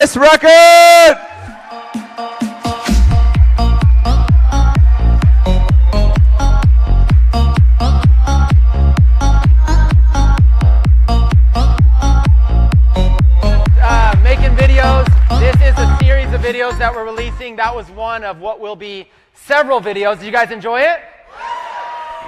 This record! Making videos. This is a series of videos that we're releasing. That was one of what will be several videos. Did you guys enjoy it?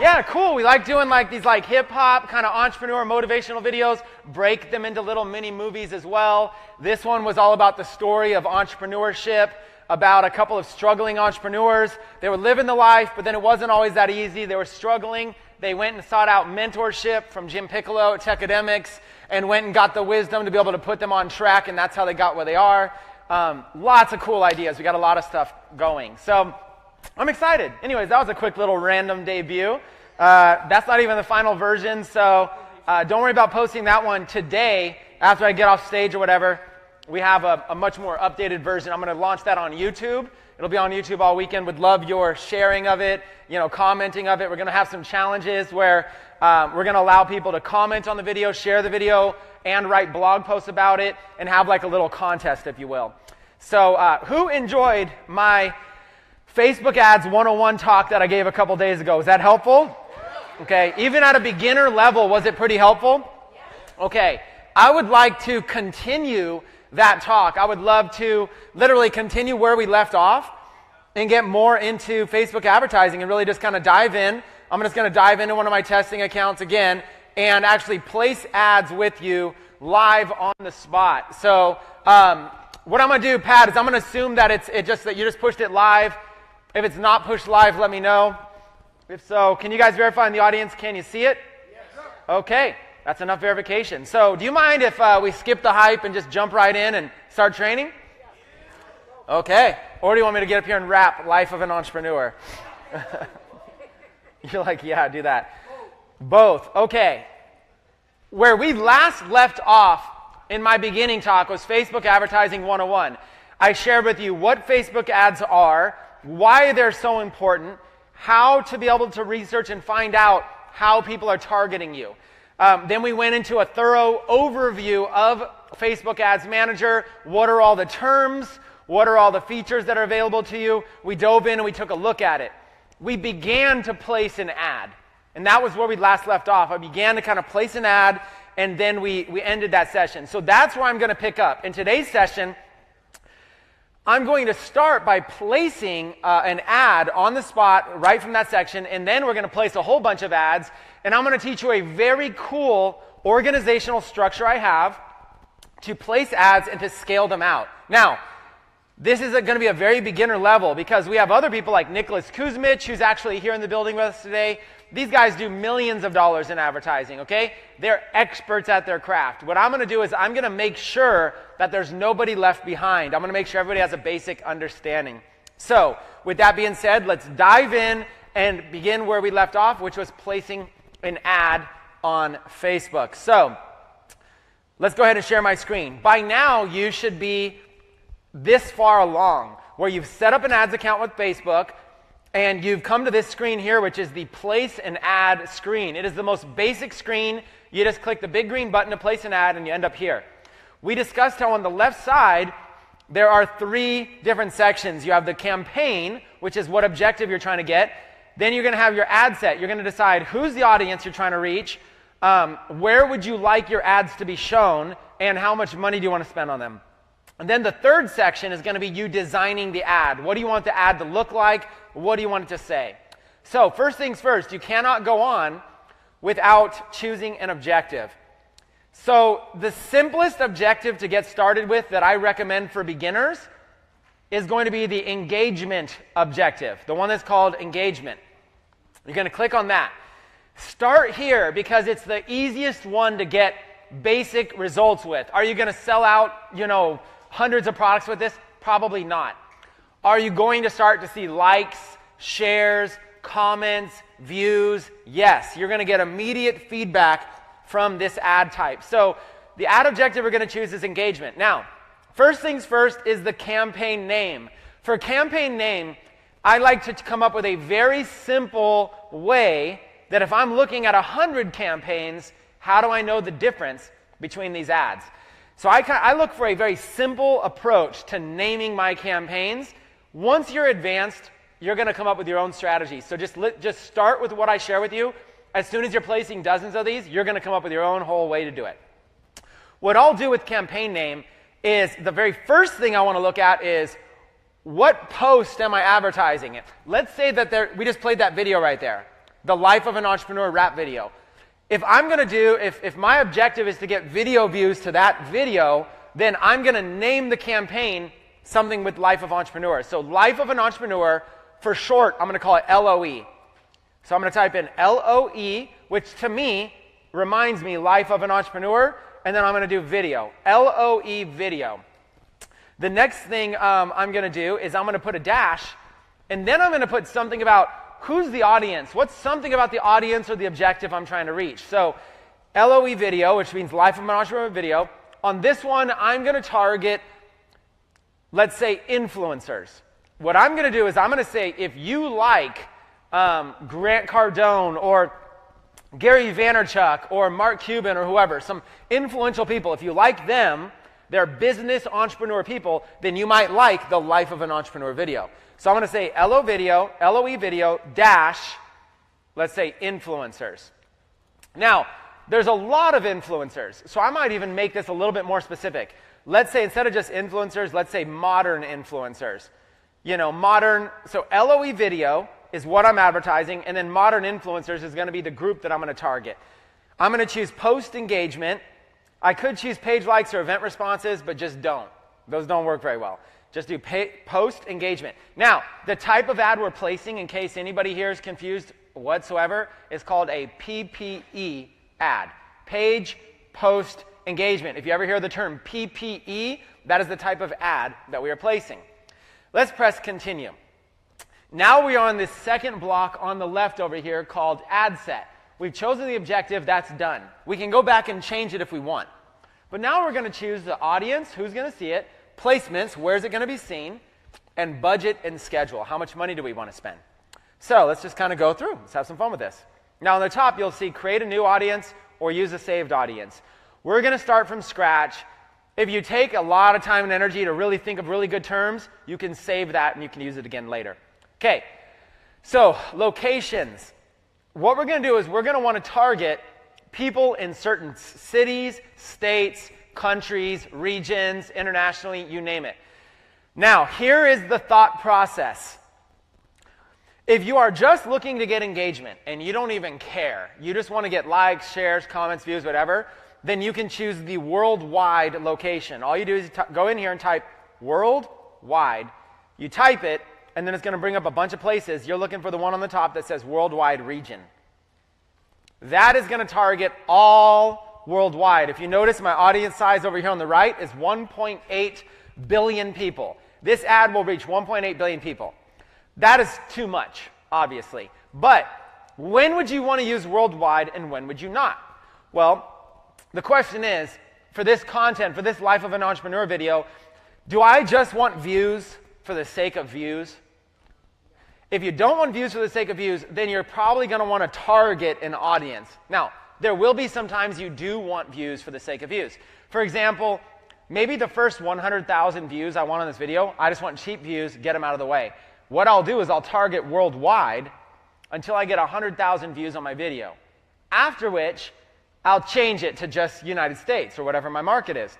Yeah, cool. We like doing these hip-hop kind of entrepreneur motivational videos, break them into little mini movies as well. This one was all about the story of entrepreneurship, about a couple of struggling entrepreneurs. They were living the life, but then it wasn't always that easy. They were struggling. They went and sought out mentorship from Jim Piccolo at Techademics and went and got the wisdom to be able to put them on track, and that's how they got where they are. Lots of cool ideas. We got a lot of stuff going. So I'm excited. Anyways, that was a quick little random debut. That's not even the final version, so don't worry about posting that one today after I get off stage or whatever. We have a much more updated version. I'm going to launch that on YouTube. It'll be on YouTube all weekend. Would love your sharing of it, commenting of it. We're going to have some challenges where we're going to allow people to comment on the video, share the video, and write blog posts about it, and have like a little contest, if you will. So who enjoyed my Facebook Ads 101 talk that I gave a couple days ago? Was that helpful? Okay, even at a beginner level, was it pretty helpful? Okay, I would like to continue that talk. I would love to literally continue where we left off and get more into Facebook advertising and really just kind of dive in. I'm just going to dive into one of my testing accounts again and actually place ads with you live on the spot. So what I'm going to do, Pat, is I'm going to assume that that you just pushed it live. If it's not pushed live, let me know. If so, can you guys verify in the audience? Can you see it? Yes. Okay, that's enough verification. So do you mind if we skip the hype and just jump right in and start training? Okay. Or do you want me to get up here and rap Life of an Entrepreneur? You're like, yeah, do that. Both. Okay. Where we last left off in my beginning talk was Facebook Advertising 101. I shared with you what Facebook ads are, why they're so important, how to be able to research and find out how people are targeting you. Then we went into a thorough overview of Facebook Ads Manager. What are all the terms? What are all the features that are available to you? We dove in and we took a look at it. We began to place an ad. And that was where we last left off. I began to kind of place an ad, and then we ended that session. So that's where I'm going to pick up. In today's session, I'm going to start by placing an ad on the spot right from that section, and then we're going to place a whole bunch of ads, and I'm going to teach you a very cool organizational structure I have to place ads and to scale them out. Now, this is going to be a very beginner level because we have other people like Nicholas Kuzmich, who's actually here in the building with us today. These guys do millions of dollars in advertising, okay? They're experts at their craft. What I'm going to do is I'm going to make sure that there's nobody left behind. I'm going to make sure everybody has a basic understanding. So, with that being said, let's dive in and begin where we left off, which was placing an ad on Facebook. So, let's go ahead and share my screen. By now, you should be this far along, where you've set up an ads account with Facebook, and you've come to this screen here, which is the place an ad screen. It is the most basic screen. You just click the big green button to place an ad, and you end up here. We discussed how on the left side, there are 3 different sections. You have the campaign, which is what objective you're trying to get. Then you're going to have your ad set. You're going to decide who's the audience you're trying to reach, where would you like your ads to be shown, and how much money do you want to spend on them. And then the third section is going to be you designing the ad. What do you want the ad to look like? What do you want it to say? So first things first, you cannot go on without choosing an objective. So the simplest objective to get started with that I recommend for beginners is going to be the engagement objective, the one that's called engagement. You're going to click on that. Start here because it's the easiest one to get basic results with. Are you going to sell out, hundreds of products with this? Probably not. Are you going to start to see likes, shares, comments, views? Yes. You're going to get immediate feedback from this ad type. So the ad objective we're going to choose is engagement. Now, first things first is the campaign name. For campaign name, I like to come up with a very simple way that if I'm looking at 100 campaigns, how do I know the difference between these ads? So I look for a very simple approach to naming my campaigns. Once you're advanced, you're going to come up with your own strategy. So just start with what I share with you. As soon as you're placing dozens of these, you're going to come up with your own whole way to do it. What I'll do with campaign name is the very first thing I want to look at is what post am I advertising it? Let's say that we just played that video right there, the Life of an Entrepreneur rap video. If my objective is to get video views to that video, then I'm going to name the campaign something with Life of Entrepreneur. So Life of an Entrepreneur, for short, I'm going to call it LOE. So I'm going to type in LOE, which to me reminds me Life of an Entrepreneur, and then I'm going to do video, LOE video. The next thing I'm going to do is I'm going to put a dash, and then I'm going to put something about who's the audience. What's something about the audience or the objective I'm trying to reach? So LOE video, which means Life of an Entrepreneur video. On this one, I'm going to target, let's say, influencers. What I'm going to do is I'm going to say, if you like Grant Cardone or Gary Vaynerchuk or Mark Cuban or whoever, some influential people, if you like them, they're business entrepreneur people, then you might like the Life of an Entrepreneur video. So I'm going to say LOE video dash, let's say influencers. Now, there's a lot of influencers, so I might even make this a little bit more specific. Let's say instead of just influencers, let's say modern influencers. So LOE video is what I'm advertising, and then modern influencers is going to be the group that I'm going to target. I'm going to choose post engagement. I could choose page likes or event responses, but just don't. Those don't work very well. Just do post engagement. Now, the type of ad we're placing, in case anybody here is confused whatsoever, is called a PPE ad. Page post engagement. If you ever hear the term PPE, that is the type of ad that we are placing. Let's press continue. Now we are on this second block on the left over here called ad set. We've chosen the objective, that's done. We can go back and change it if we want. But now we're going to choose the audience, who's going to see it, placements, where's it going to be seen, and budget and schedule. How much money do we want to spend? So let's just kind of go through. Let's have some fun with this. Now on the top, you'll see create a new audience or use a saved audience. We're going to start from scratch. If you take a lot of time and energy to really think of really good terms, you can save that and you can use it again later. Okay, so locations. What we're going to do is we're going to want to target people in certain cities, states, countries, regions, internationally, you name it. Now, here is the thought process. If you are just looking to get engagement and you don't even care, you just want to get likes, shares, comments, views, whatever, then you can choose the worldwide location. All you do is go in here and type worldwide. You type it, and then it's going to bring up a bunch of places. You're looking for the one on the top that says worldwide region. That is going to target all worldwide. If you notice, my audience size over here on the right is 1.8 billion people. This ad will reach 1.8 billion people. That is too much, obviously. But when would you want to use worldwide and when would you not? Well, the question is, for this content, for this Life of an Entrepreneur video, do I just want views for the sake of views? If you don't want views for the sake of views, then you're probably going to want to target an audience. Now, there will be some times you do want views for the sake of views. For example, maybe the first 100,000 views I want on this video, I just want cheap views, get them out of the way. What I'll do is I'll target worldwide until I get 100,000 views on my video. After which, I'll change it to just United States or whatever my market is.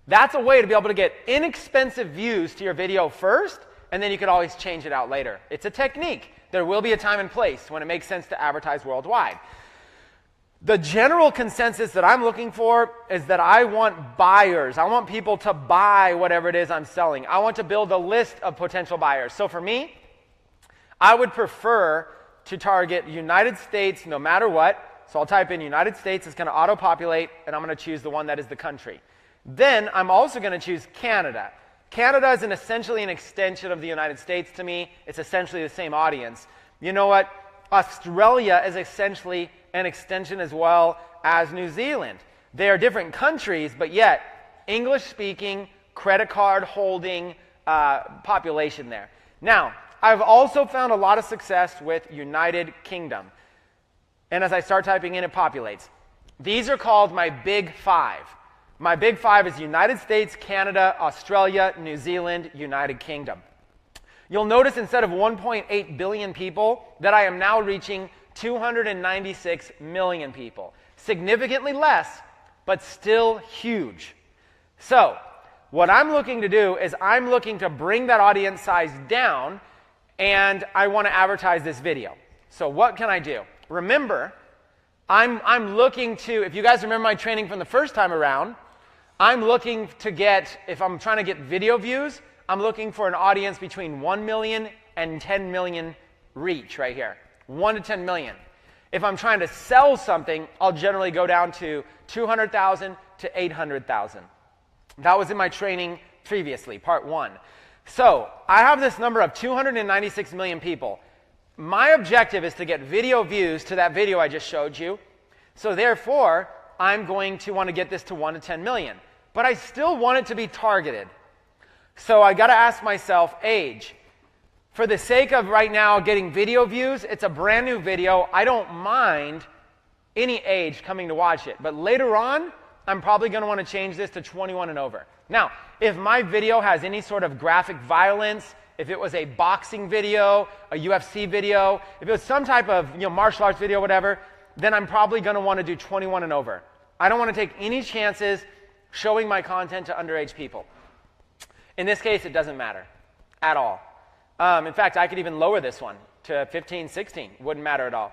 That's a way to be able to get inexpensive views to your video first, and then you could always change it out later. It's a technique. There will be a time and place when it makes sense to advertise worldwide. The general consensus that I'm looking for is that I want buyers. I want people to buy whatever it is I'm selling. I want to build a list of potential buyers. So for me, I would prefer to target United States no matter what. So I'll type in United States, it's going to auto-populate, and I'm going to choose the one that is the country. Then I'm also going to choose Canada. Canada is essentially an extension of the United States to me. It's essentially the same audience. You know what? Australia is essentially an extension as well as New Zealand. They are different countries, but yet English-speaking, credit card holding population there. Now, I've also found a lot of success with United Kingdom. And as I start typing in, it populates. These are called my big five. My big five is United States, Canada, Australia, New Zealand, United Kingdom. You'll notice instead of 1.8 billion people that I am now reaching 296 million people. Significantly less, but still huge. So, what I'm looking to do is I'm looking to bring that audience size down, and I want to advertise this video. So what can I do? Remember, I'm looking to, if you guys remember my training from the first time around, I'm looking to get, if I'm trying to get video views, I'm looking for an audience between 1 million and 10 million reach right here. 1 to 10 million. If I'm trying to sell something, I'll generally go down to 200,000 to 800,000. That was in my training previously, part 1. So I have this number of 296 million people. My objective is to get video views to that video I just showed you. So therefore, I'm going to want to get this to 1 to 10 million. But I still want it to be targeted. So I got to ask myself, age. For the sake of right now getting video views, it's a brand new video. I don't mind any age coming to watch it. But later on, I'm probably going to want to change this to 21 and over. Now, if my video has any sort of graphic violence, if it was a boxing video, a UFC video, if it was some type of martial arts video, whatever, then I'm probably going to want to do 21 and over. I don't want to take any chances showing my content to underage people. In this case, it doesn't matter at all. In fact, I could even lower this one to 15, 16. Wouldn't matter at all.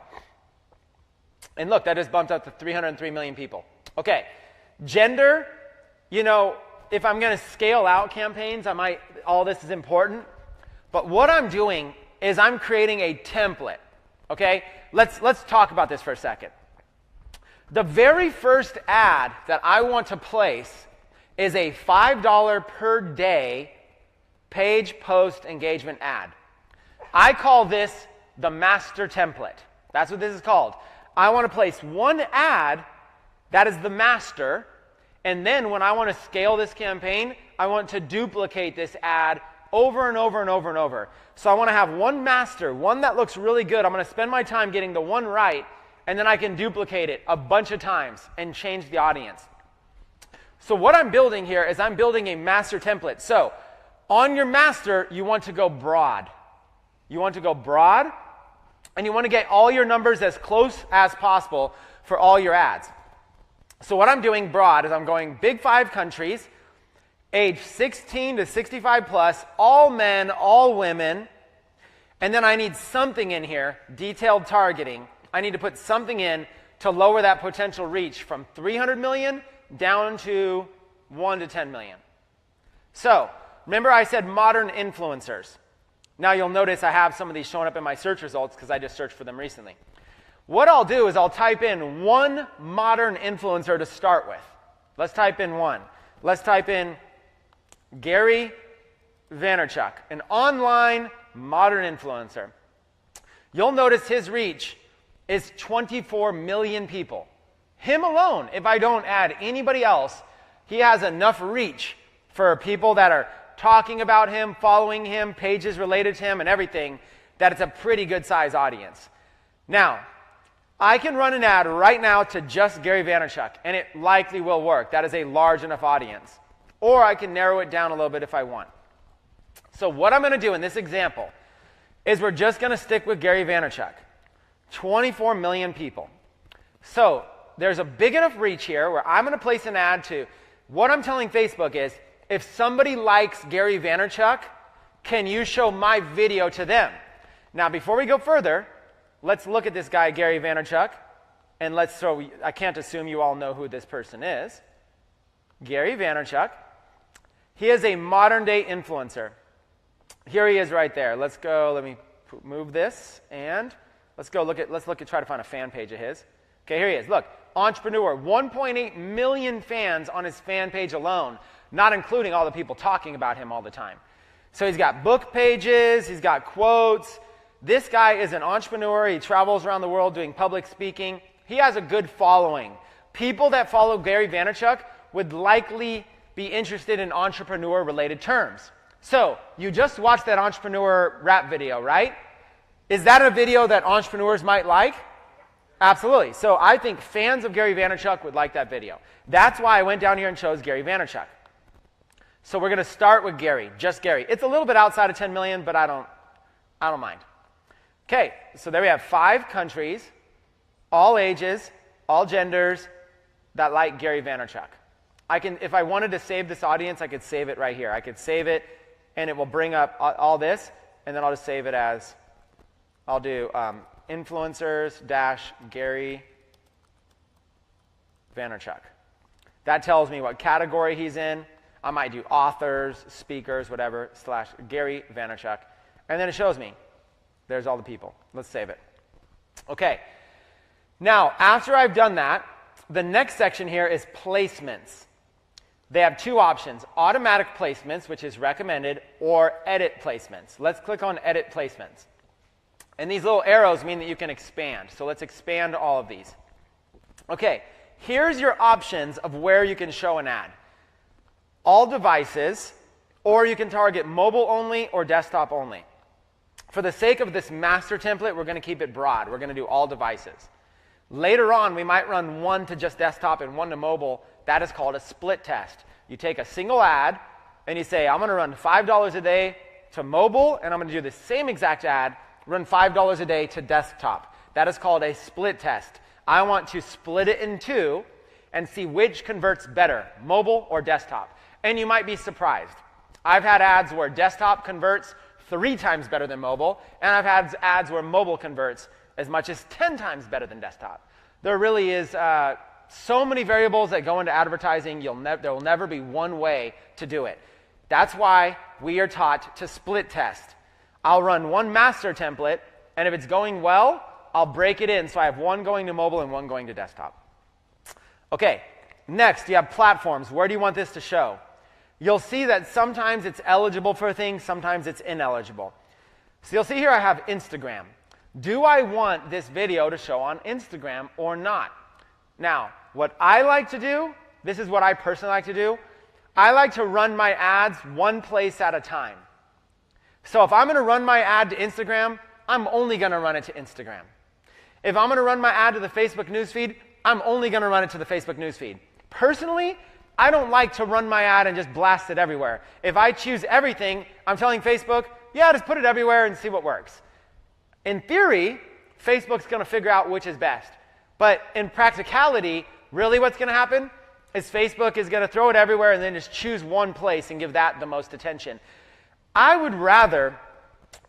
And look, that just bumped up to 303 million people. Okay, gender, if I'm going to scale out campaigns, all this is important. But what I'm doing is I'm creating a template. Okay, let's talk about this for a second. The very first ad that I want to place is a $5 per day page post engagement ad. I call this the master template. That's what this is called. I want to place one ad that is the master, and then when I want to scale this campaign, I want to duplicate this ad over and over and over and over. So I want to have one master, one that looks really good. I'm going to spend my time getting the one right, and then I can duplicate it a bunch of times and change the audience. So what I'm building here is I'm building a master template. So on your master, you want to go broad. You want to go broad, and you want to get all your numbers as close as possible for all your ads. So what I'm doing broad is I'm going big 5 countries, age 16 to 65 plus, all men, all women, and then I need something in here, detailed targeting. I need to put something in to lower that potential reach from 300 million down to 1 to 10 million. So remember I said modern influencers. Now you'll notice I have some of these showing up in my search results because I just searched for them recently. What I'll do is I'll type in one modern influencer to start with. Let's type in one. Let's type in Gary Vaynerchuk, an online modern influencer. You'll notice his reach is 24 million people. Him alone, if I don't add anybody else, he has enough reach for people that are talking about him, following him, pages related to him, and everything, that it's a pretty good size audience. Now, I can run an ad right now to just Gary Vaynerchuk, and it likely will work. That is a large enough audience. Or I can narrow it down a little bit if I want. So what I'm going to do in this example is we're just going to stick with Gary Vaynerchuk. 24 million people. So there's a big enough reach here where I'm going to place an ad to, what I'm telling Facebook is, if somebody likes Gary Vaynerchuk, can you show my video to them? Now, before we go further, let's look at this guy, Gary Vaynerchuk, and I can't assume you all know who this person is. Gary Vaynerchuk. He is a modern day influencer. Here he is right there. Let's go, let me move this, and let's try to find a fan page of his. Okay, here he is. Look, entrepreneur, 1.8 million fans on his fan page alone, not including all the people talking about him all the time. So he's got book pages, he's got quotes. This guy is an entrepreneur. He travels around the world doing public speaking. He has a good following. People that follow Gary Vaynerchuk would likely be interested in entrepreneur-related terms. So you just watched that entrepreneur rap video, right? Is that a video that entrepreneurs might like? Absolutely. So I think fans of Gary Vaynerchuk would like that video. That's why I went down here and chose Gary Vaynerchuk. So we're going to start with Gary, just Gary. It's a little bit outside of 10 million, but I don't mind. Okay, so there we have 5 countries, all ages, all genders that like Gary Vaynerchuk. If I wanted to save this audience, I could save it right here. I could save it, and it will bring up all this, and then I'll just save it as, I'll do influencers-Gary Vaynerchuk. That tells me what category he's in. I might do authors, speakers, whatever, / Gary Vaynerchuk. And then it shows me. There's all the people. Let's save it. Okay. Now, after I've done that, the next section here is placements. They have 2 options, automatic placements, which is recommended, or edit placements. Let's click on edit placements. And these little arrows mean that you can expand. So let's expand all of these. Okay, here's your options of where you can show an ad. All devices, or you can target mobile only or desktop only. For the sake of this master template, we're going to keep it broad. We're going to do all devices. Later on, we might run one to just desktop and one to mobile. That is called a split test. You take a single ad, and you say, I'm going to run $5 a day to mobile, and I'm going to do the same exact ad, run $5 a day to desktop. That is called a split test. I want to split it in 2 and see which converts better, mobile or desktop. And you might be surprised. I've had ads where desktop converts 3 times better than mobile, and I've had ads where mobile converts as much as 10 times better than desktop. There really is so many variables that go into advertising. There will never be one way to do it. That's why we are taught to split test. I'll run one master template, and if it's going well, I'll break it in so I have one going to mobile and one going to desktop. Okay, next you have platforms. Where do you want this to show? You'll see that sometimes it's eligible for things, sometimes it's ineligible. So you'll see here I have Instagram. Do I want this video to show on Instagram or not? Now, what I like to do, this is what I personally like to do, I like to run my ads one place at a time. So if I'm going to run my ad to Instagram, I'm only going to run it to Instagram. If I'm going to run my ad to the Facebook newsfeed, I'm only going to run it to the Facebook newsfeed. Personally, I don't like to run my ad and just blast it everywhere. If I choose everything, I'm telling Facebook, yeah, just put it everywhere and see what works. In theory, Facebook's going to figure out which is best. But in practicality, really what's going to happen is Facebook is going to throw it everywhere and then just choose one place and give that the most attention. I would rather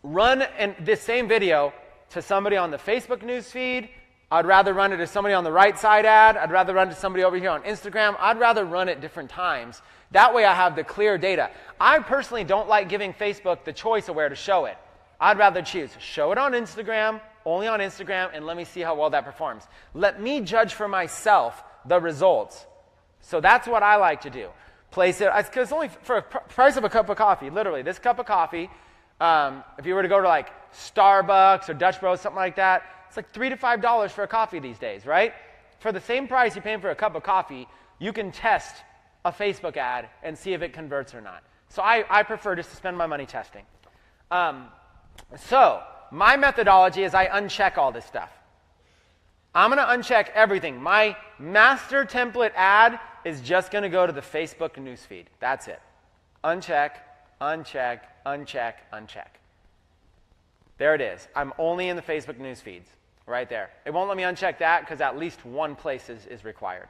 run this same video to somebody on the Facebook newsfeed. I'd rather run it to somebody on the right side ad. I'd rather run it to somebody over here on Instagram. I'd rather run it different times. That way I have the clear data. I personally don't like giving Facebook the choice of where to show it. I'd rather choose show it on Instagram, only on Instagram, and let me see how well that performs. Let me judge for myself the results. So that's what I like to do. Place it, because it's only for a price of a cup of coffee. Literally, this cup of coffee, if you were to go to like Starbucks or Dutch Bros, something like that, it's like $3 to $5 for a coffee these days, right? For the same price you're paying for a cup of coffee, you can test a Facebook ad and see if it converts or not. So I prefer just to spend my money testing. So my methodology is I uncheck all this stuff. I'm going to uncheck everything. My master template ad is just going to go to the Facebook newsfeed. That's it. Uncheck, uncheck, uncheck, uncheck. There it is. I'm only in the Facebook newsfeeds. Right there. It won't let me uncheck that because at least one place is required.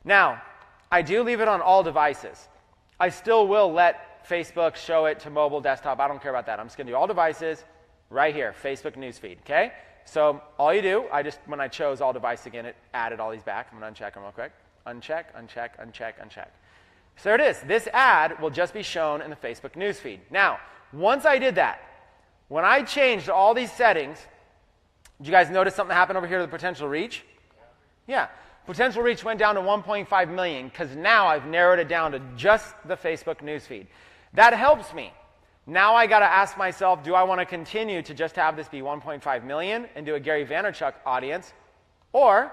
Now, I do leave it on all devices. I still will let Facebook show it to mobile, desktop. I don't care about that. I'm just going to do all devices right here, Facebook newsfeed, okay? So all you do, when I chose all devices again, it added all these back. I'm going to uncheck them real quick. Uncheck, uncheck, uncheck, uncheck. So there it is. This ad will just be shown in the Facebook newsfeed. Now, once I did that, when I changed all these settings, did you guys notice something happened over here to the potential reach? Yeah. Potential reach went down to 1.5 million because now I've narrowed it down to just the Facebook newsfeed. That helps me. Now I got to ask myself, do I want to continue to just have this be 1.5 million and do a Gary Vaynerchuk audience? Or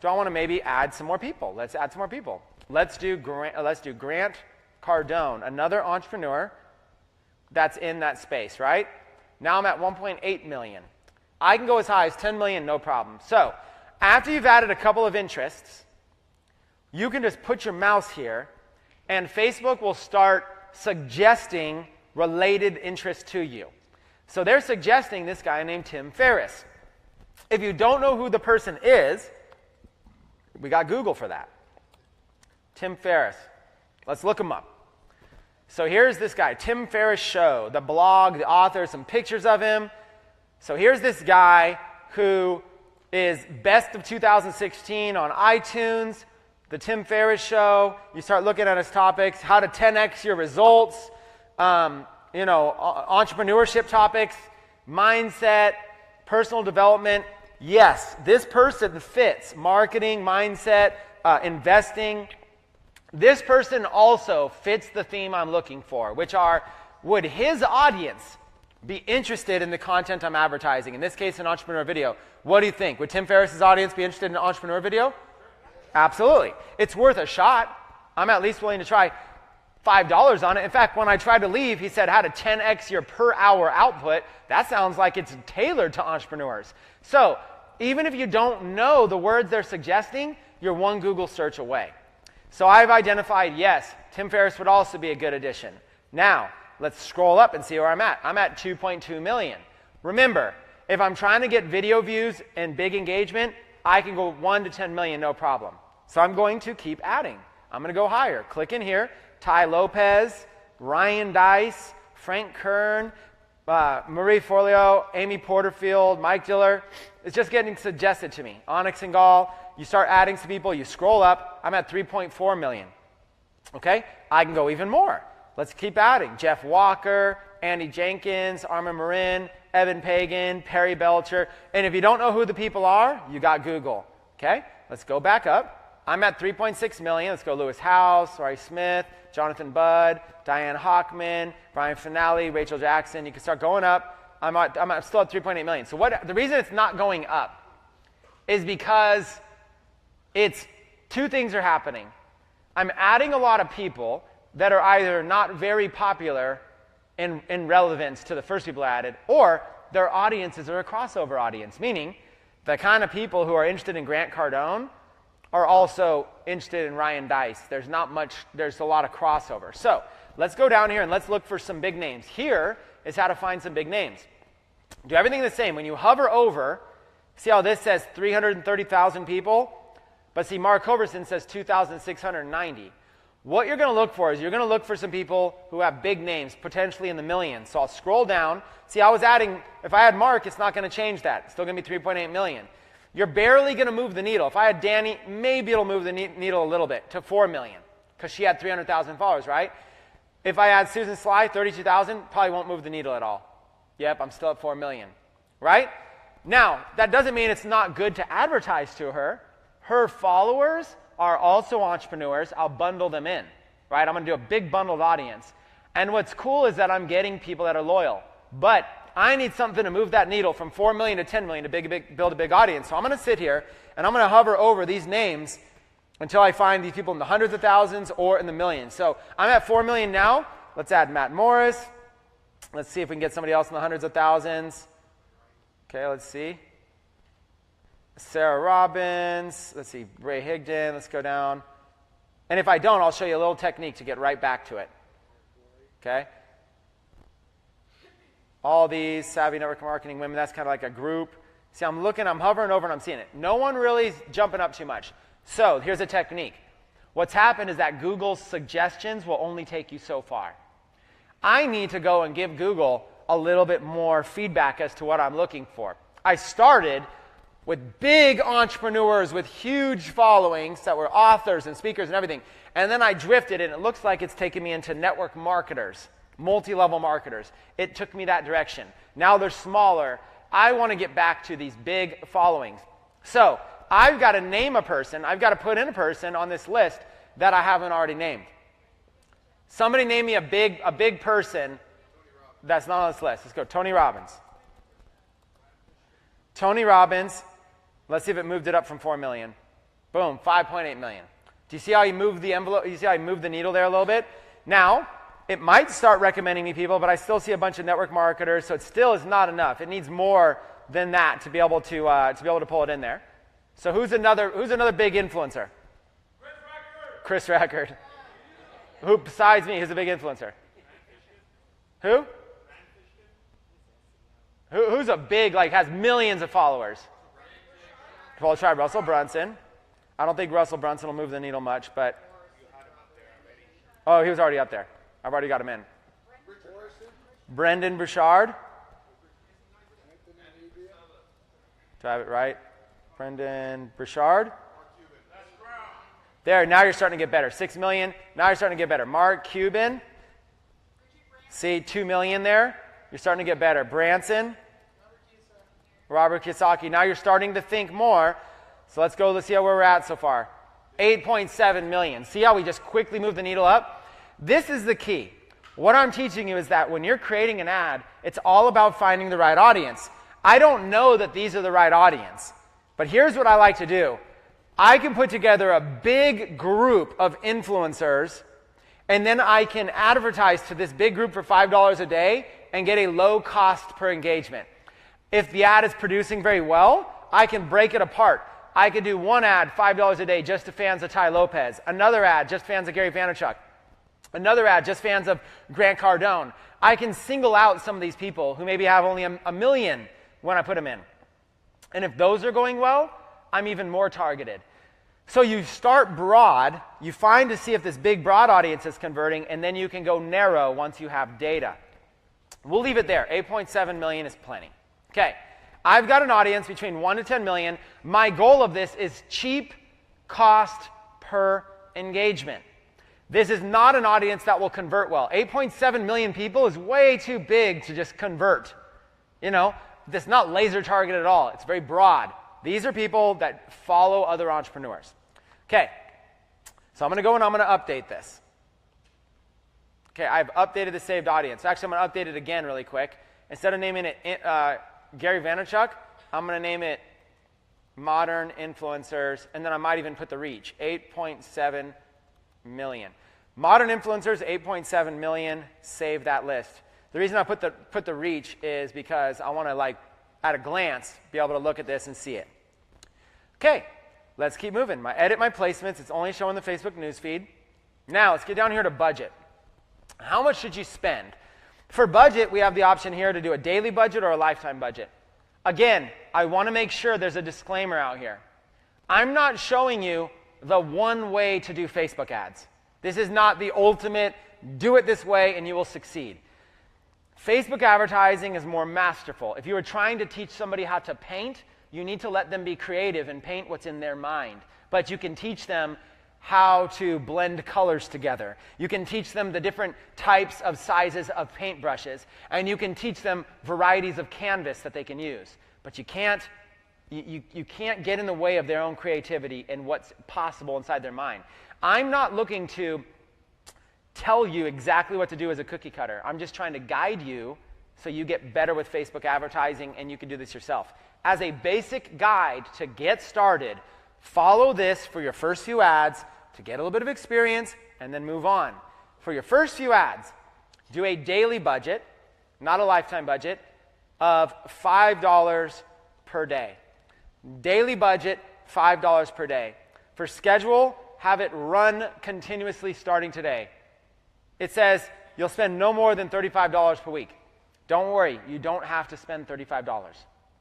do I want to maybe add some more people? Let's add some more people. Let's do Grant Cardone, another entrepreneur that's in that space, right? Now I'm at 1.8 million. I can go as high as 10 million, no problem. So after you've added a couple of interests, you can just put your mouse here, and Facebook will start suggesting related interests to you. So they're suggesting this guy named Tim Ferriss. If you don't know who the person is, we got Google for that. Tim Ferriss. Let's look him up. So here's this guy, Tim Ferriss Show, the blog, the author, some pictures of him. So here's this guy who is best of 2016 on iTunes, the Tim Ferriss Show. You start looking at his topics, how to 10x your results, entrepreneurship topics, mindset, personal development. Yes, this person fits marketing, mindset, investing. This person also fits the theme I'm looking for, which are, would his audience be interested in the content I'm advertising? In this case, an entrepreneur video. What do you think? Would Tim Ferriss's audience be interested in an entrepreneur video? Absolutely. It's worth a shot. I'm at least willing to try $5 on it. In fact, when I tried to leave, he said how to 10x your per hour output. That sounds like it's tailored to entrepreneurs. So even if you don't know the words they're suggesting, you're one Google search away. So I've identified, yes, Tim Ferriss would also be a good addition. Now, let's scroll up and see where I'm at. I'm at 2.2 million. Remember, if I'm trying to get video views and big engagement, I can go 1 to 10 million, no problem. So I'm going to keep adding. I'm going to go higher. Click in here. Ty Lopez, Ryan Dice, Frank Kern, Marie Forleo, Amy Porterfield, Mike Diller. It's just getting suggested to me. Onyx and Gall. You start adding some people. You scroll up. I'm at 3.4 million. Okay? I can go even more. Let's keep adding. Jeff Walker, Andy Jenkins, Armin Marin, Evan Pagan, Perry Belcher. And if you don't know who the people are, you got Google. Okay? Let's go back up. I'm at 3.6 million. Let's go Lewis House, Rory Smith, Jonathan Budd, Diane Hockman, Brian Finale, Rachel Jackson. You can start going up. I'm still at 3.8 million. So the reason it's not going up is because two things are happening. I'm adding a lot of people that are either not very popular in relevance to the first people I added, or their audiences are a crossover audience, meaning the kind of people who are interested in Grant Cardone are also interested in Ryan Dice. There's a lot of crossover. So let's go down here and let's look for some big names. Here is how to find some big names. Do everything the same. When you hover over, see how this says 330,000 people? But see, Mark Hoverson says 2,690. What you're going to look for is you're going to look for some people who have big names, potentially in the millions. So I'll scroll down. See, I was adding, if I had Mark, it's not going to change that. It's still going to be 3.8 million. You're barely going to move the needle. If I had Danny, maybe it'll move the needle a little bit to 4 million because she had 300,000 followers, right? If I had Susan Sly, 32,000, probably won't move the needle at all. Yep, I'm still at 4 million, right? Now, that doesn't mean it's not good to advertise to her. Her followers are also entrepreneurs. I'll bundle them in, right? I'm going to do a big bundled audience. And what's cool is that I'm getting people that are loyal. But I need something to move that needle from 4 million to 10 million to build a big audience. So I'm going to sit here and I'm going to hover over these names until I find these people in the hundreds of thousands or in the millions. So I'm at 4 million now. Let's add Matt Morris. Let's see if we can get somebody else in the hundreds of thousands. Okay, let's see. Sarah Robbins. Let's see, Ray Higdon. Let's go down. And if I don't, I'll show you a little technique to get right back to it. Okay? All these Savvy Network Marketing women, that's kind of like a group. See, I'm hovering over and I'm seeing it. No one really is jumping up too much. So here's a technique. What's happened is that Google's suggestions will only take you so far. I need to go and give Google a little bit more feedback as to what I'm looking for. I started with big entrepreneurs with huge followings that were authors and speakers and everything. And then I drifted, and it looks like it's taken me into network marketers, multi-level marketers. It took me that direction. Now they're smaller. I want to get back to these big followings. So I've got to name a person. I've got to put in a person on this list that I haven't already named. Somebody name me a big person that's not on this list. Let's go. Tony Robbins. Tony Robbins. Let's see if it moved it up from 4 million. Boom, 5.8 million. Do you see how you moved the envelope? You see how you moved the needle there a little bit? Now, it might start recommending me people, but I still see a bunch of network marketers, so it still is not enough. It needs more than that to be able to pull it in there. So who's another big influencer? Chris Record. Who besides me, who's a big influencer? Who? Who's a big, like, has millions of followers? Well, try Russell Brunson. I don't think Russell Brunson will move the needle much, but... Oh, he was already up there. I've already got him in. Brendan Burchard. Do I have it right? Brendan Burchard. There, now you're starting to get better. 6 million. Now you're starting to get better. Mark Cuban. See, 2 million there. You're starting to get better. Branson. Robert Kiyosaki. Now you're starting to think more. So let's go. Let's see how where we're at so far. 8.7 million. See how we just quickly move the needle up? This is the key. What I'm teaching you is that when you're creating an ad, it's all about finding the right audience. I don't know that these are the right audience, but here's what I like to do. I can put together a big group of influencers, and then I can advertise to this big group for $5 a day and get a low cost per engagement. If the ad is producing very well, I can break it apart. I could do one ad, $5 a day, just to fans of Tai Lopez. Another ad, just fans of Gary Vaynerchuk. Another ad, just fans of Grant Cardone. I can single out some of these people who maybe have only a million when I put them in. And if those are going well, I'm even more targeted. So you start broad, you find to see if this big broad audience is converting, and then you can go narrow once you have data. We'll leave it there. 8.7 million is plenty. Okay, I've got an audience between 1 to 10 million. My goal of this is cheap cost per engagement. This is not an audience that will convert well. 8.7 million people is way too big to just convert. You know, it's not laser targeted at all. It's very broad. These are people that follow other entrepreneurs. Okay, so I'm going to go and I'm going to update this. Okay, I've updated the saved audience. Actually, I'm going to update it again really quick. Instead of naming it Gary Vaynerchuk, I'm going to name it Modern Influencers, and then I might even put the reach, 8.7 million. Modern Influencers, 8.7 million, save that list. The reason I put the reach is because I want to, like, at a glance, be able to look at this and see it. Okay, let's keep moving. Edit my placements. It's only showing the Facebook newsfeed. Now, let's get down here to budget. How much should you spend? For budget, we have the option here to do a daily budget or a lifetime budget. Again, I want to make sure there's a disclaimer out here. I'm not showing you the one way to do Facebook ads. This is not the ultimate, do it this way and you will succeed. Facebook advertising is more masterful. If you were trying to teach somebody how to paint, you need to let them be creative and paint what's in their mind. But you can teach them how to blend colors together. You can teach them the different types of sizes of paintbrushes. And you can teach them varieties of canvas that they can use. But you can't get in the way of their own creativity and what's possible inside their mind. I'm not looking to tell you exactly what to do as a cookie cutter. I'm just trying to guide you so you get better with Facebook advertising and you can do this yourself. As a basic guide to get started, follow this for your first few ads to get a little bit of experience and then move on. For your first few ads, do a daily budget, not a lifetime budget, of $5 per day. Daily budget, $5 per day. For schedule, have it run continuously starting today. It says you'll spend no more than $35 per week. Don't worry, you don't have to spend $35.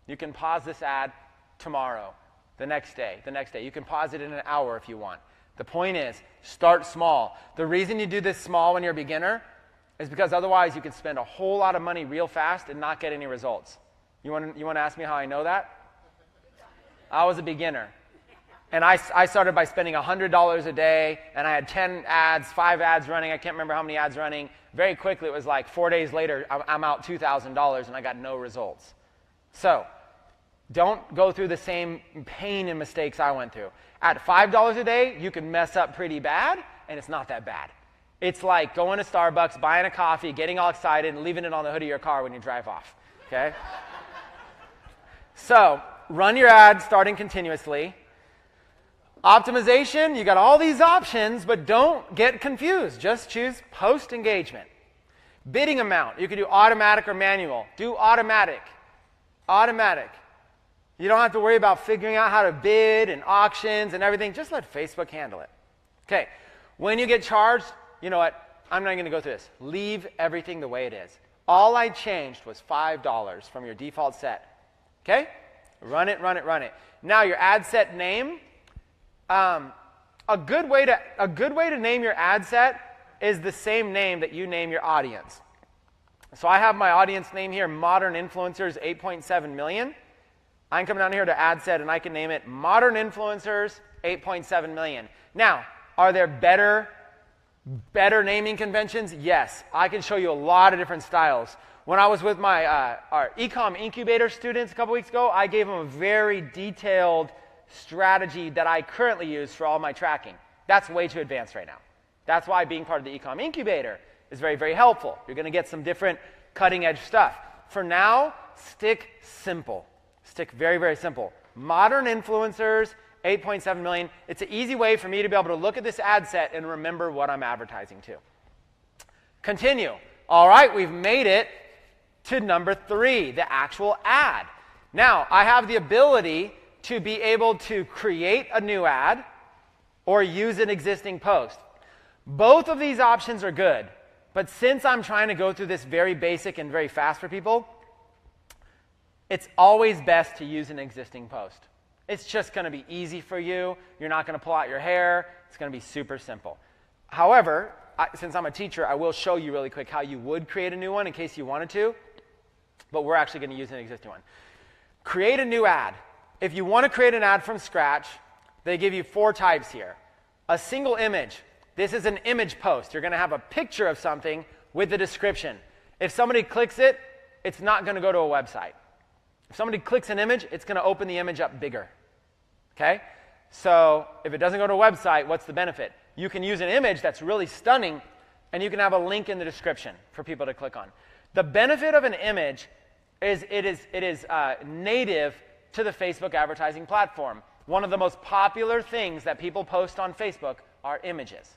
You can pause this ad tomorrow, the next day. You can pause it in an hour if you want. The point is, start small. The reason you do this small when you're a beginner is because otherwise you can spend a whole lot of money real fast and not get any results. You want to ask me how I know that? I was a beginner. And I started by spending $100 a day, and I had 10 ads, 5 ads running. I can't remember how many ads running. Very quickly, it was like 4 days later, I'm out $2,000, and I got no results. So don't go through the same pain and mistakes I went through. At $5 a day, you can mess up pretty bad, and it's not that bad. It's like going to Starbucks, buying a coffee, getting all excited, and leaving it on the hood of your car when you drive off. Okay? So run your ads starting continuously. Optimization, you got all these options, but don't get confused. Just choose post engagement. Bidding amount, you can do automatic or manual. Do automatic. Automatic. You don't have to worry about figuring out how to bid and auctions and everything. Just let Facebook handle it. Okay, when you get charged, you know what? I'm not going to go through this. Leave everything the way it is. All I changed was $5 from your default set. Okay? Run it, run it, run it. Now your ad set name, a good way to name your ad set is the same name that you name your audience. So I have my audience name here, Modern Influencers 8.7 million. I can come down here to ad set and I can name it Modern Influencers 8.7 million. Now, are there better naming conventions? Yes. I can show you a lot of different styles. When I was with my our ecom incubator students a couple weeks ago, I gave them a very detailed strategy that I currently use for all my tracking. That's way too advanced right now. That's why being part of the ecom incubator is very, very helpful. You're going to get some different cutting edge stuff. For now, stick simple. Stick very, very simple. Modern Influencers, 8.7 million. It's an easy way for me to be able to look at this ad set and remember what I'm advertising to. Continue. All right, we've made it to number 3, the actual ad. Now, I have the ability to be able to create a new ad or use an existing post. Both of these options are good, but since I'm trying to go through this very basic and very fast for people, it's always best to use an existing post. It's just going to be easy for you. You're not going to pull out your hair. It's going to be super simple. However, since I'm a teacher, I will show you really quick how you would create a new one in case you wanted to, but we're actually going to use an existing one. Create a new ad. If you want to create an ad from scratch, they give you 4 types here. A single image. This is an image post. You're going to have a picture of something with the description. If somebody clicks it, it's not going to go to a website. If somebody clicks an image, it's going to open the image up bigger. Okay? So if it doesn't go to a website, what's the benefit? You can use an image that's really stunning, and you can have a link in the description for people to click on. The benefit of an image is it is native to the Facebook advertising platform. One of the most popular things that people post on Facebook are images.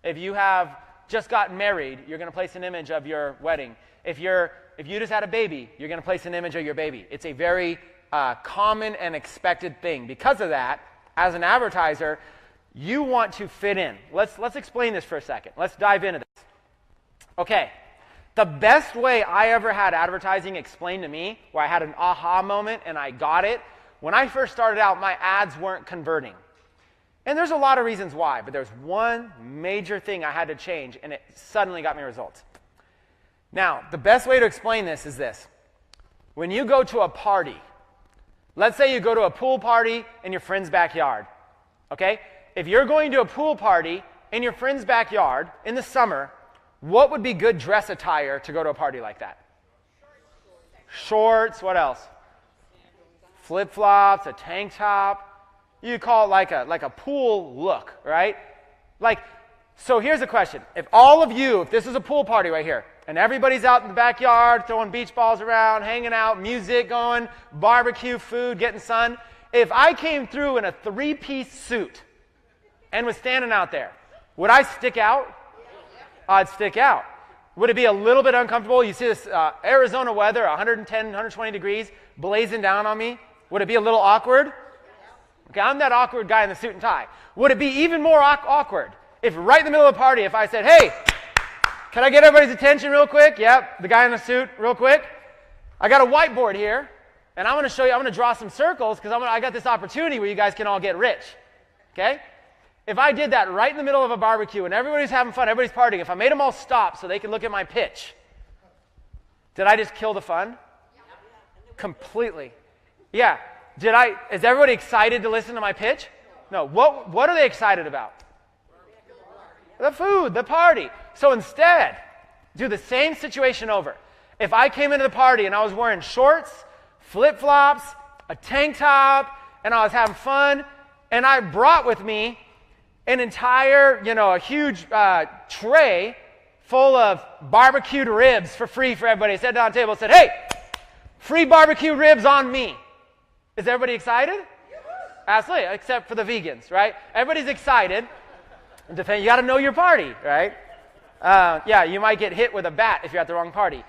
If you have just gotten married, you're going to place an image of your wedding. If you just had a baby, you're going to place an image of your baby. It's a very common and expected thing. Because of that, as an advertiser, you want to fit in. Let's explain this for a second. Let's dive into this. Okay, the best way I ever had advertising explained to me, where I had an aha moment and I got it, when I first started out, my ads weren't converting. And there's a lot of reasons why, but there's one major thing I had to change, and it suddenly got me results. Now, the best way to explain this is this. When you go to a party, let's say you go to a pool party in your friend's backyard, okay? If you're going to a pool party in your friend's backyard in the summer, what would be good dress attire to go to a party like that? Shorts, what else? Flip-flops, a tank top. You call it like a pool look, right? So here's the question. If this is a pool party right here, and everybody's out in the backyard throwing beach balls around, hanging out, music going, barbecue, food, getting sun, if I came through in a 3-piece suit and was standing out there, would I stick out? I'd stick out. Would it be a little bit uncomfortable? You see this Arizona weather, 110, 120 degrees, blazing down on me. Would it be a little awkward? Okay, I'm that awkward guy in the suit and tie. Would it be even more awkward if right in the middle of the party, if I said, hey, can I get everybody's attention real quick? Yep, the guy in the suit, real quick. I got a whiteboard here, and I'm going to show you, I'm going to draw some circles because I got this opportunity where you guys can all get rich. Okay? If I did that right in the middle of a barbecue and everybody's having fun, everybody's partying, if I made them all stop so they could look at my pitch, did I just kill the fun? Completely. Yeah. Is everybody excited to listen to my pitch? No. What are they excited about? The food, the party. So instead, do the same situation over. If I came into the party and I was wearing shorts, flip-flops, a tank top, and I was having fun, and I brought with me an entire, a huge tray full of barbecued ribs for free for everybody. I sat down at the table and said, hey, free barbecue ribs on me. Is everybody excited? Absolutely, except for the vegans, right? Everybody's excited. You got to know your party, right? Yeah, you might get hit with a bat if you're at the wrong party.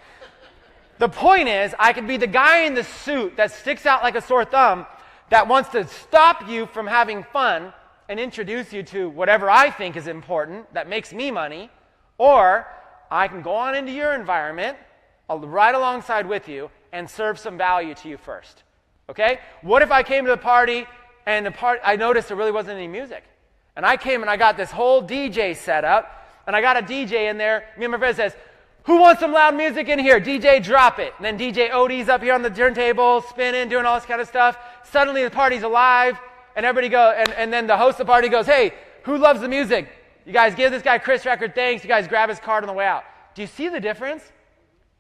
The point is, I could be the guy in the suit that sticks out like a sore thumb that wants to stop you from having fun and introduce you to whatever I think is important that makes me money, or I can go on into your environment right alongside with you and serve some value to you first. Okay? What if I came to the party and I noticed there really wasn't any music? And I came and I got this whole DJ set up, and I got a DJ in there. Me and my friend says, who wants some loud music in here? DJ, drop it. And then DJ Odie's up here on the turntable, spinning, doing all this kind of stuff. Suddenly the party's alive, and everybody and then the host of the party goes, hey, who loves the music? You guys give this guy Chris record, thanks. You guys grab his card on the way out. Do you see the difference?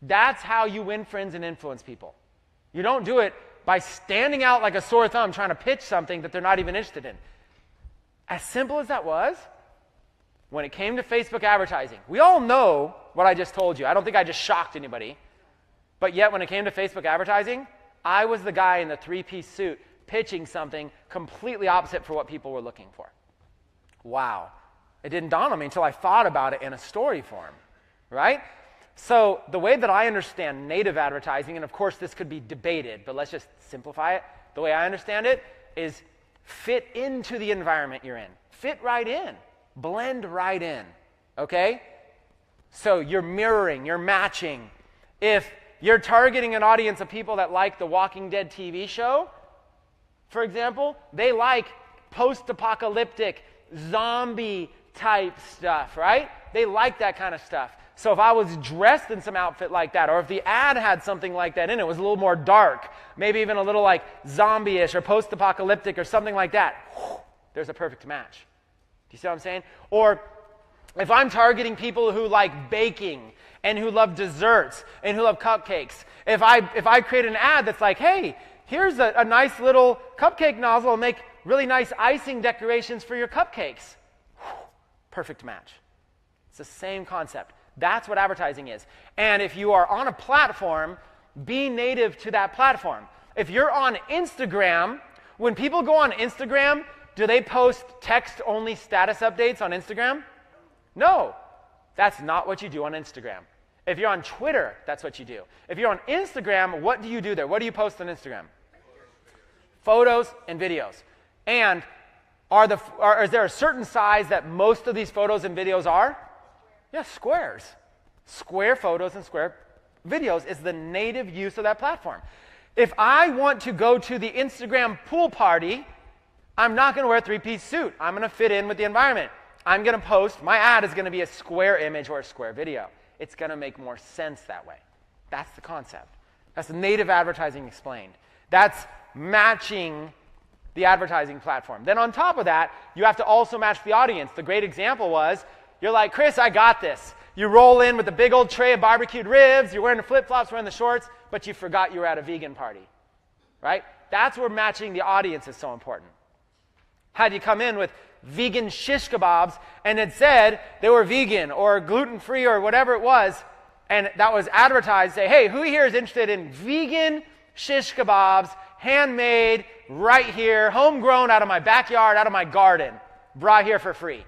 That's how you win friends and influence people. You don't do it by standing out like a sore thumb trying to pitch something that they're not even interested in. As simple as that was, when it came to Facebook advertising, we all know what I just told you. I don't think I just shocked anybody. But yet when it came to Facebook advertising, I was the guy in the three-piece suit pitching something completely opposite for what people were looking for. Wow. It didn't dawn on me until I thought about it in a story form, right? So the way that I understand native advertising, and of course this could be debated, but let's just simplify it. The way I understand it is fit into the environment you're in. Fit right in. Blend right in, okay? So you're mirroring, you're matching. If you're targeting an audience of people that like the Walking Dead TV show, for example, they like post-apocalyptic, zombie-type stuff, right? They like that kind of stuff. So if I was dressed in some outfit like that, or if the ad had something like that in it, was a little more dark, maybe even a little like zombie-ish or post-apocalyptic or something like that, there's a perfect match. Do you see what I'm saying? Or if I'm targeting people who like baking and who love desserts and who love cupcakes, if I create an ad that's like, hey, here's a nice little cupcake nozzle, make really nice icing decorations for your cupcakes. Perfect match. It's the same concept. That's what advertising is. And if you are on a platform, be native to that platform. If you're on Instagram, when people go on Instagram, do they post text-only status updates on Instagram? No. That's not what you do on Instagram. If you're on Twitter, that's what you do. If you're on Instagram, what do you do there? What do you post on Instagram? Photos and videos. And is there a certain size that most of these photos and videos are? Yeah, squares. Square photos and square videos is the native use of that platform. If I want to go to the Instagram pool party, I'm not going to wear a three-piece suit. I'm going to fit in with the environment. I'm going to post, my ad is going to be a square image or a square video. It's going to make more sense that way. That's the concept. That's the native advertising explained. That's matching the advertising platform. Then on top of that, you have to also match the audience. The great example was, you're like, Chris, I got this. You roll in with a big old tray of barbecued ribs, you're wearing the flip-flops, wearing the shorts, but you forgot you were at a vegan party, right? That's where matching the audience is so important. Had you come in with vegan shish kebabs and it said they were vegan or gluten-free or whatever it was, and that was advertised, say, hey, who here is interested in vegan shish kebabs, handmade, right here, homegrown out of my backyard, out of my garden, brought here for free?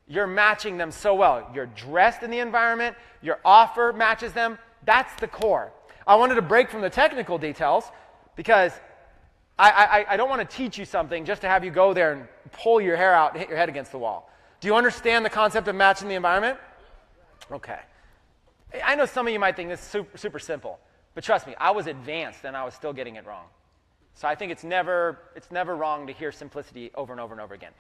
You're matching them so well. You're dressed in the environment. Your offer matches them. That's the core. I wanted to break from the technical details because I don't want to teach you something just to have you go there and pull your hair out and hit your head against the wall. Do you understand the concept of matching the environment? Okay. I know some of you might think this is super, super simple, but trust me, I was advanced and I was still getting it wrong. So I think it's never wrong to hear simplicity over and over and over again.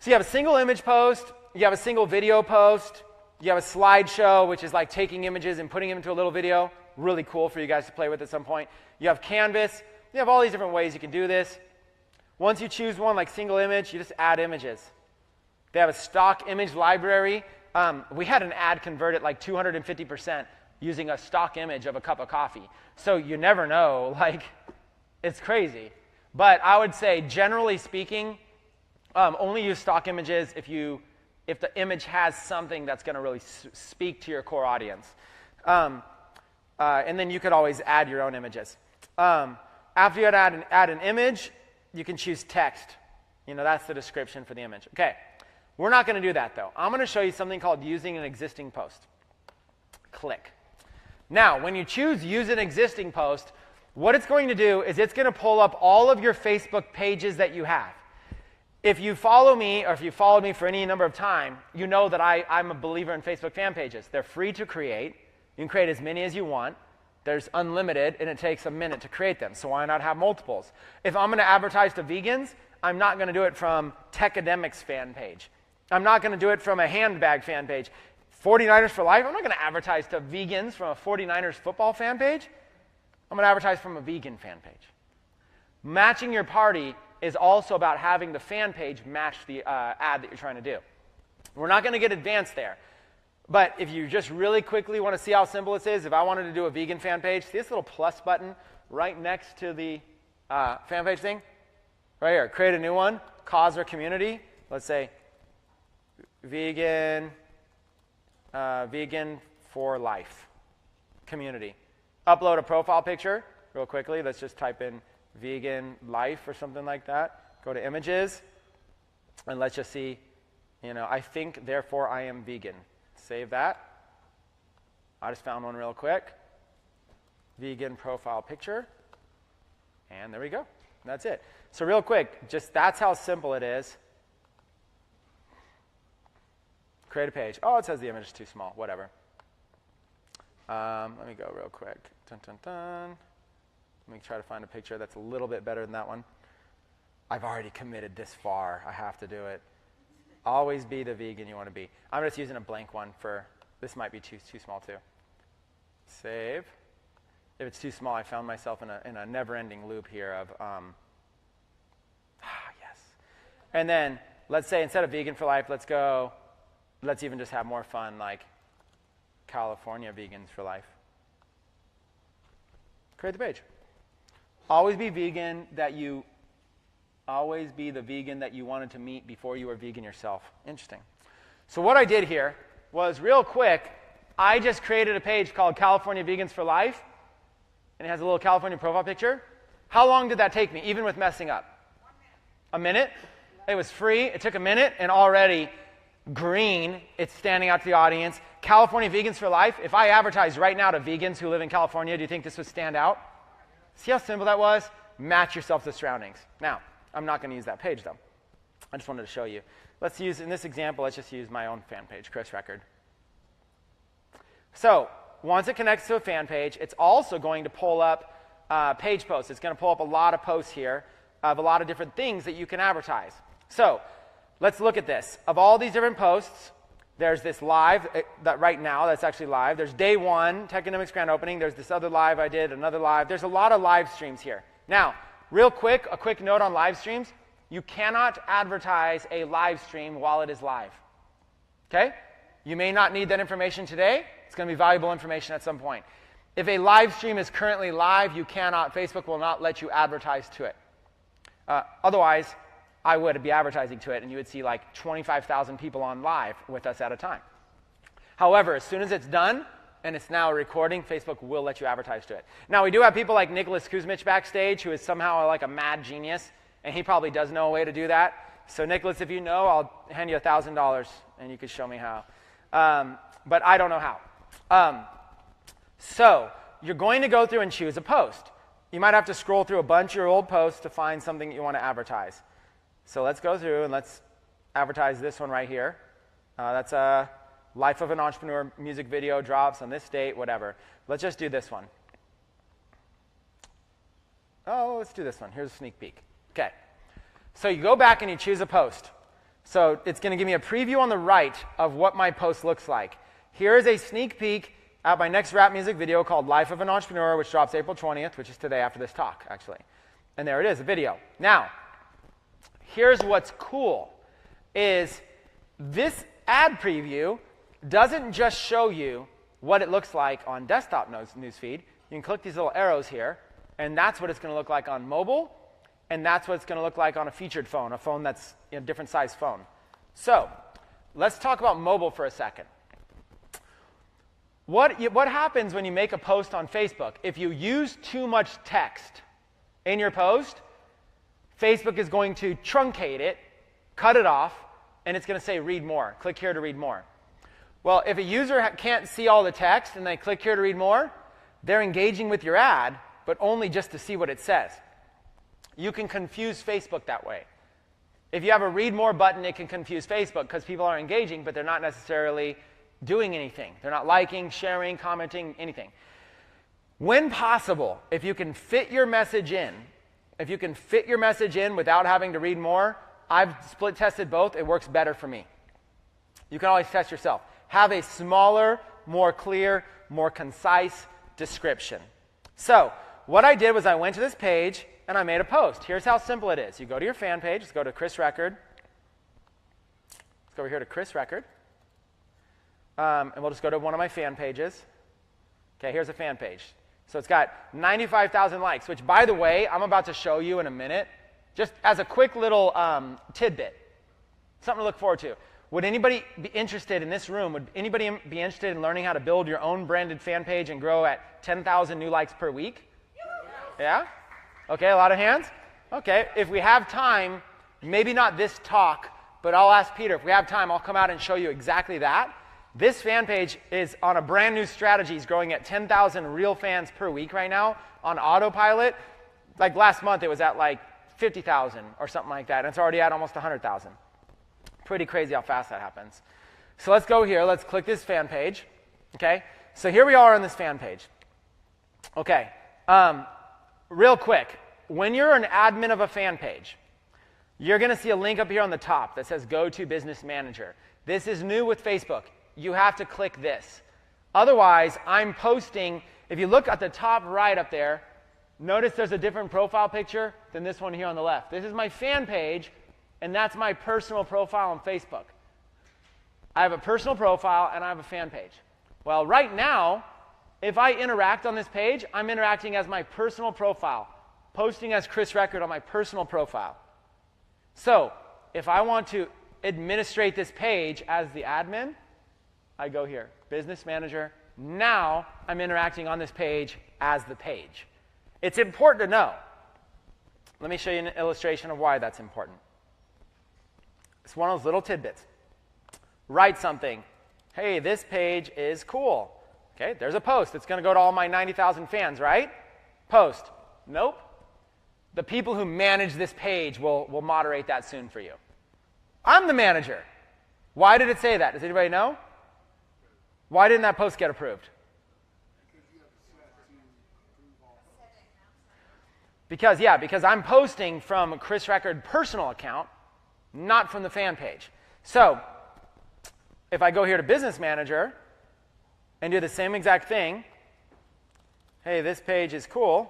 So you have a single image post, you have a single video post, you have a slideshow, which is like taking images and putting them into a little video. Really cool for you guys to play with at some point. You have Canvas. You have all these different ways you can do this. Once you choose one like single image, you just add images. They have a stock image library. We had an ad convert at like 250% using a stock image of a cup of coffee. So you never know, like, it's crazy. But I would say, generally speaking, only use stock images if the image has something that's going to really speak to your core audience. And then you could always add your own images. After you add an image, you can choose text. That's the description for the image. Okay, we're not going to do that, though. I'm going to show you something called using an existing post. Click. Now, when you choose use an existing post, what it's going to do is it's going to pull up all of your Facebook pages that you have. If you follow me, or if you followed me for any number of time, you know that I'm a believer in Facebook fan pages. They're free to create. You can create as many as you want. There's unlimited, and it takes a minute to create them, so why not have multiples? If I'm going to advertise to vegans, I'm not going to do it from Techademics fan page. I'm not going to do it from a handbag fan page. 49ers for life, I'm not going to advertise to vegans from a 49ers football fan page. I'm going to advertise from a vegan fan page. Matching your party is also about having the fan page match the ad that you're trying to do. We're not going to get advanced there. But if you just really quickly want to see how simple this is, if I wanted to do a vegan fan page, see this little plus button right next to the fan page thing? Right here. Create a new one, cause or community. Let's say vegan for life community. Upload a profile picture real quickly. Let's just type in vegan life or something like that. Go to images, and let's just see, I think, therefore I am vegan. Save that. I just found one real quick. Vegan profile picture. And there we go. That's it. So real quick, just that's how simple it is. Create a page. Oh, it says the image is too small. Whatever. Let me go real quick. Dun, dun, dun. Let me try to find a picture that's a little bit better than that one. I've already committed this far. I have to do it. Always be the vegan you want to be. I'm just using a blank one for, this might be too small too. Save. If it's too small, I found myself in a never-ending loop here of, yes. And then, let's say instead of vegan for life, let's even just have more fun, like California vegans for life. Create the page. Always be vegan Always be the vegan that you wanted to meet before you were vegan yourself. Interesting. So what I did here was real quick, I just created a page called California Vegans for Life, and it has a little California profile picture. How long did that take me, even with messing up? 1 minute. A minute? It was free. It took a minute, and already green, it's standing out to the audience. California Vegans for Life. If I advertise right now to vegans who live in California, do you think this would stand out? See how simple that was? Match yourself to the surroundings. Now, I'm not going to use that page, though. I just wanted to show you. Let's use, in this example, let's just use my own fan page, Chris Record. So once it connects to a fan page, it's also going to pull up page posts. It's going to pull up a lot of posts here of a lot of different things that you can advertise. So let's look at this. Of all these different posts, there's this live, that right now, that's actually live. There's day one, Techademics grand opening. There's this other live I did, another live. There's a lot of live streams here. Now, real quick, a quick note on live streams. You cannot advertise a live stream while it is live. Okay? You may not need that information today. It's going to be valuable information at some point. If a live stream is currently live, Facebook will not let you advertise to it. Otherwise, I would be advertising to it, and you would see like 25,000 people on live with us at a time. However, as soon as it's done, and it's now a recording, Facebook will let you advertise to it. Now, we do have people like Nicholas Kuzmich backstage, who is somehow like a mad genius, and he probably does know a way to do that. So, Nicholas, if you know, I'll hand you $1,000, and you can show me how. But I don't know how. So, you're going to go through and choose a post. You might have to scroll through a bunch of your old posts to find something that you want to advertise. So let's go through and let's advertise this one right here. That's a Life of an Entrepreneur music video drops on this date, whatever. Let's just do this one. Oh, let's do this one. Here's a sneak peek. Okay. So you go back and you choose a post. So it's going to give me a preview on the right of what my post looks like. Here is a sneak peek at my next rap music video called Life of an Entrepreneur, which drops April 20th, which is today after this talk, actually. And there it is, a video. Now, here's what's cool, is this ad preview doesn't just show you what it looks like on desktop newsfeed. You can click these little arrows here, and that's what it's going to look like on mobile, and that's what it's going to look like on a featured phone, a phone that's a different size phone. So let's talk about mobile for a second. What happens when you make a post on Facebook? If you use too much text in your post, Facebook is going to truncate it, cut it off, and it's going to say read more. Click here to read more. Well, if a user can't see all the text and they click here to read more, they're engaging with your ad, but only just to see what it says. You can confuse Facebook that way. If you have a read more button, it can confuse Facebook because people are engaging, but they're not necessarily doing anything. They're not liking, sharing, commenting, anything. When possible, if you can fit your message in, without having to read more, I've split tested both. It works better for me. You can always test yourself. Have a smaller, more clear, more concise description. So what I did was I went to this page and I made a post. Here's how simple it is. You go to your fan page. Let's go to Chris Record. Let's go over here to Chris Record. And we'll just go to one of my fan pages. Okay, here's a fan page. So it's got 95,000 likes, which, by the way, I'm about to show you in a minute, just as a quick little tidbit, something to look forward to. Would anybody be interested in this room? Would anybody be interested in learning how to build your own branded fan page and grow at 10,000 new likes per week? Yeah? Okay, a lot of hands? Okay, if we have time, maybe not this talk, but I'll ask Peter. If we have time, I'll come out and show you exactly that. This fan page is on a brand new strategy. It's growing at 10,000 real fans per week right now on autopilot. Like last month, it was at like 50,000 or something like that, and it's already at almost 100,000. Pretty crazy how fast that happens. So let's go here. Let's click this fan page. Okay, so here we are on this fan page. Okay, real quick. When you're an admin of a fan page, you're going to see a link up here on the top that says Go to Business Manager. This is new with Facebook. You have to click this. Otherwise, I'm posting. If you look at the top right up there, notice there's a different profile picture than this one here on the left. This is my fan page, and that's my personal profile on Facebook. I have a personal profile, and I have a fan page. Well, right now, if I interact on this page, I'm interacting as my personal profile, posting as Chris Record on my personal profile. So if I want to administrate this page as the admin, I go here, Business Manager. Now I'm interacting on this page as the page. It's important to know. Let me show you an illustration of why that's important. It's one of those little tidbits. Write something. Hey, this page is cool. Okay, there's a post. It's going to go to all my 90,000 fans, right? Post. Nope. The people who manage this page will moderate that soon for you. I'm the manager. Why did it say that? Does anybody know? Why didn't that post get approved? Because I'm posting from a Chris Record personal account, not from the fan page. So if I go here to Business Manager and do the same exact thing, hey, this page is cool,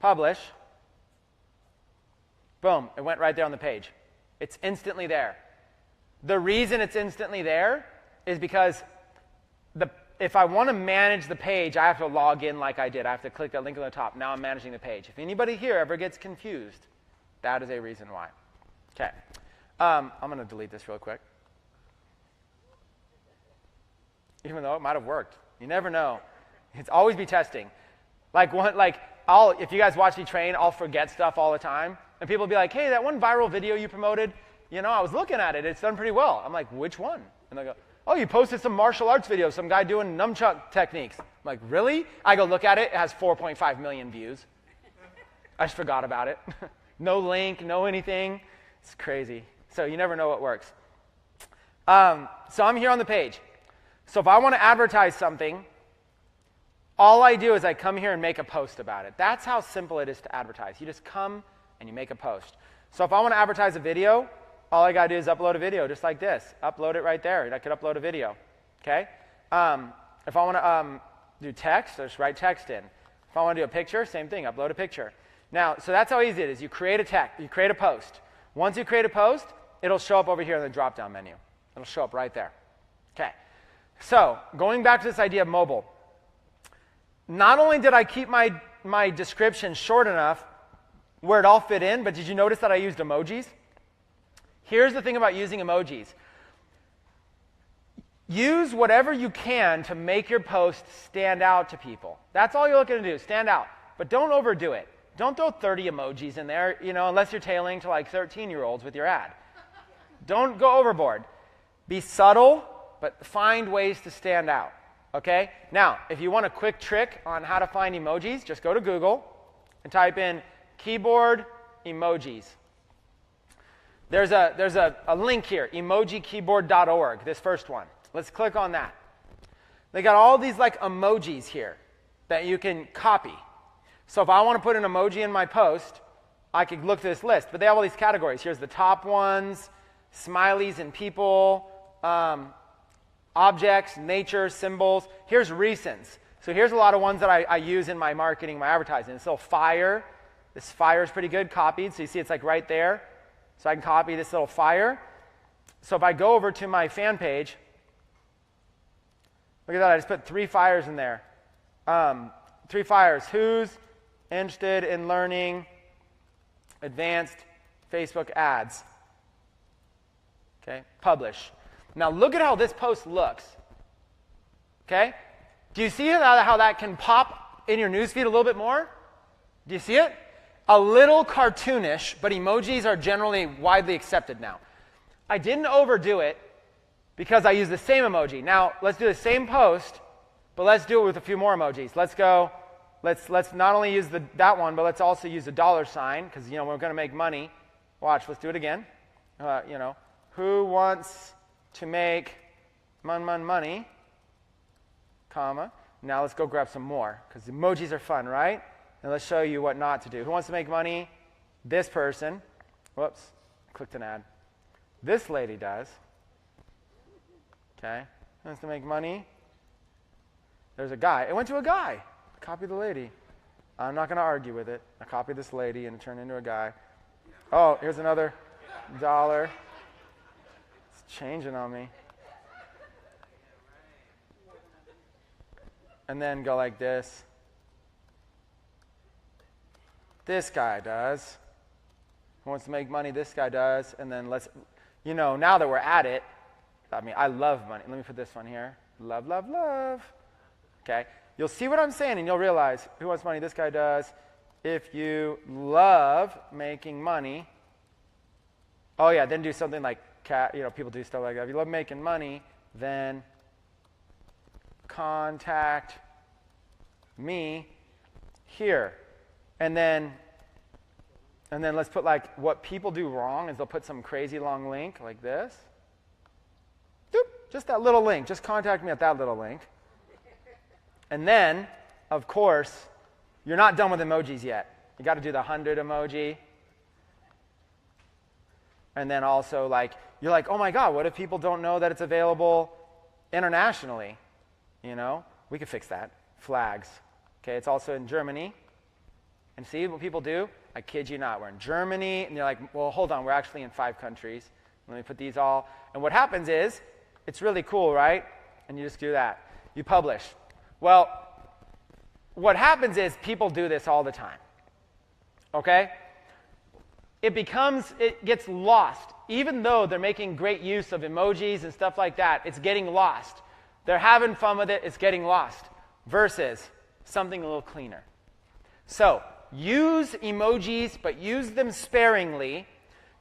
publish, boom, it went right there on the page. It's instantly there. The reason it's instantly there is because if I want to manage the page, I have to log in like I did. I have to click that link on the top. Now I'm managing the page. If anybody here ever gets confused, that is a reason why. Okay. I'm going to delete this real quick. Even though it might have worked. You never know. It's always be testing. If you guys watch me train, I'll forget stuff all the time. And people will be like, hey, that one viral video you promoted, I was looking at it. It's done pretty well. I'm like, which one? And they go, oh, you posted some martial arts video, some guy doing nunchuck techniques. I'm like, really? I go look at it. It has 4.5 million views. I just forgot about it. No link, no anything. It's crazy. So you never know what works. So I'm here on the page. So if I want to advertise something, all I do is I come here and make a post about it. That's how simple it is to advertise. You just come and you make a post. So if I want to advertise a video, all I got to do is upload a video just like this. Upload it right there. I could upload a video. Okay? If I want to do text, I just write text in. If I want to do a picture, same thing. Upload a picture. Now, so that's how easy it is. You create a post. Once you create a post, it'll show up over here in the drop-down menu. It'll show up right there. Okay. So going back to this idea of mobile, not only did I keep my description short enough where it all fit in, but did you notice that I used emojis? Here's the thing about using emojis. Use whatever you can to make your post stand out to people. That's all you're looking to do, stand out. But don't overdo it. Don't throw 30 emojis in there, unless you're tailoring to like 13-year-olds with your ad. Don't go overboard. Be subtle, but find ways to stand out, okay? Now, if you want a quick trick on how to find emojis, just go to Google and type in keyboard emojis. There's a link here, emojikeyboard.org, this first one. Let's click on that. They got all these like emojis here that you can copy. So if I want to put an emoji in my post, I could look to this list. But they have all these categories. Here's the top ones, smileys and people, objects, nature, symbols. Here's recents. So here's a lot of ones that I use in my marketing, my advertising. This little fire. This fire is pretty good, copied. So you see it's like right there. So I can copy this little fire. So if I go over to my fan page, look at that. I just put 3 fires in there. 3 fires. Who's interested in learning advanced Facebook ads? Okay, publish. Now look at how this post looks. Okay? Do you see how that can pop in your newsfeed a little bit more? Do you see it? A little cartoonish, but emojis are generally widely accepted now. I didn't overdo it because I use the same emoji. Now, let's do the same post, but let's do it with a few more emojis. Let's not only use that one, but let's also use a dollar sign because, we're going to make money. Watch, let's do it again. Who wants to make money, comma. Now let's go grab some more because emojis are fun, right? And let's show you what not to do. Who wants to make money? This person. Whoops, clicked an ad. This lady does. Okay, who wants to make money? There's a guy. It went to a guy. Copy the lady. I'm not going to argue with it. I copied this lady and it turned into a guy. Oh, here's another dollar. It's changing on me. And then go like this. This guy does. Who wants to make money? This guy does. And then now that we're at it, I love money. Let me put this one here. Love, love, love. Okay. You'll see what I'm saying and you'll realize who wants money? This guy does. If you love making money, oh yeah, then do something like people do stuff like that. If you love making money, then contact me here. And then let's put like what people do wrong is they'll put some crazy long link like this. Doop, just that little link. Just contact me at that little link. And then, of course, you're not done with emojis yet. You got to do the 100 emoji. And then also you're like, oh my God, what if people don't know that it's available internationally? We could fix that. Flags. Okay, it's also in Germany. And see what people do? I kid you not. We're in Germany, and they're like, well, hold on. We're actually in 5 countries. Let me put these all. And what happens is, it's really cool, right? And you just do that. You publish. Well, what happens is people do this all the time. Okay? It gets lost. Even though they're making great use of emojis and stuff like that, it's getting lost. They're having fun with it, it's getting lost. Versus something a little cleaner. So, use emojis, but use them sparingly.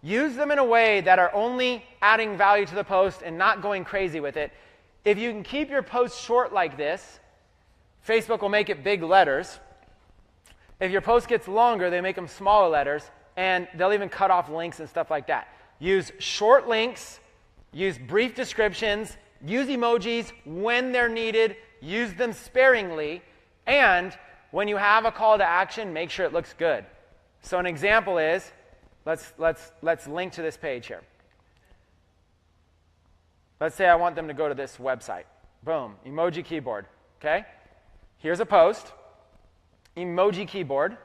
Use them in a way that are only adding value to the post and not going crazy with it. If you can keep your post short like this, Facebook will make it big letters. If your post gets longer, they make them smaller letters, and they'll even cut off links and stuff like that. Use short links, use brief descriptions, use emojis when they're needed, use them sparingly, and when you have a call to action, make sure it looks good. So an example is, let's link to this page here. Let's say I want them to go to this website. Boom, emoji keyboard, okay? Here's a post, emoji keyboard.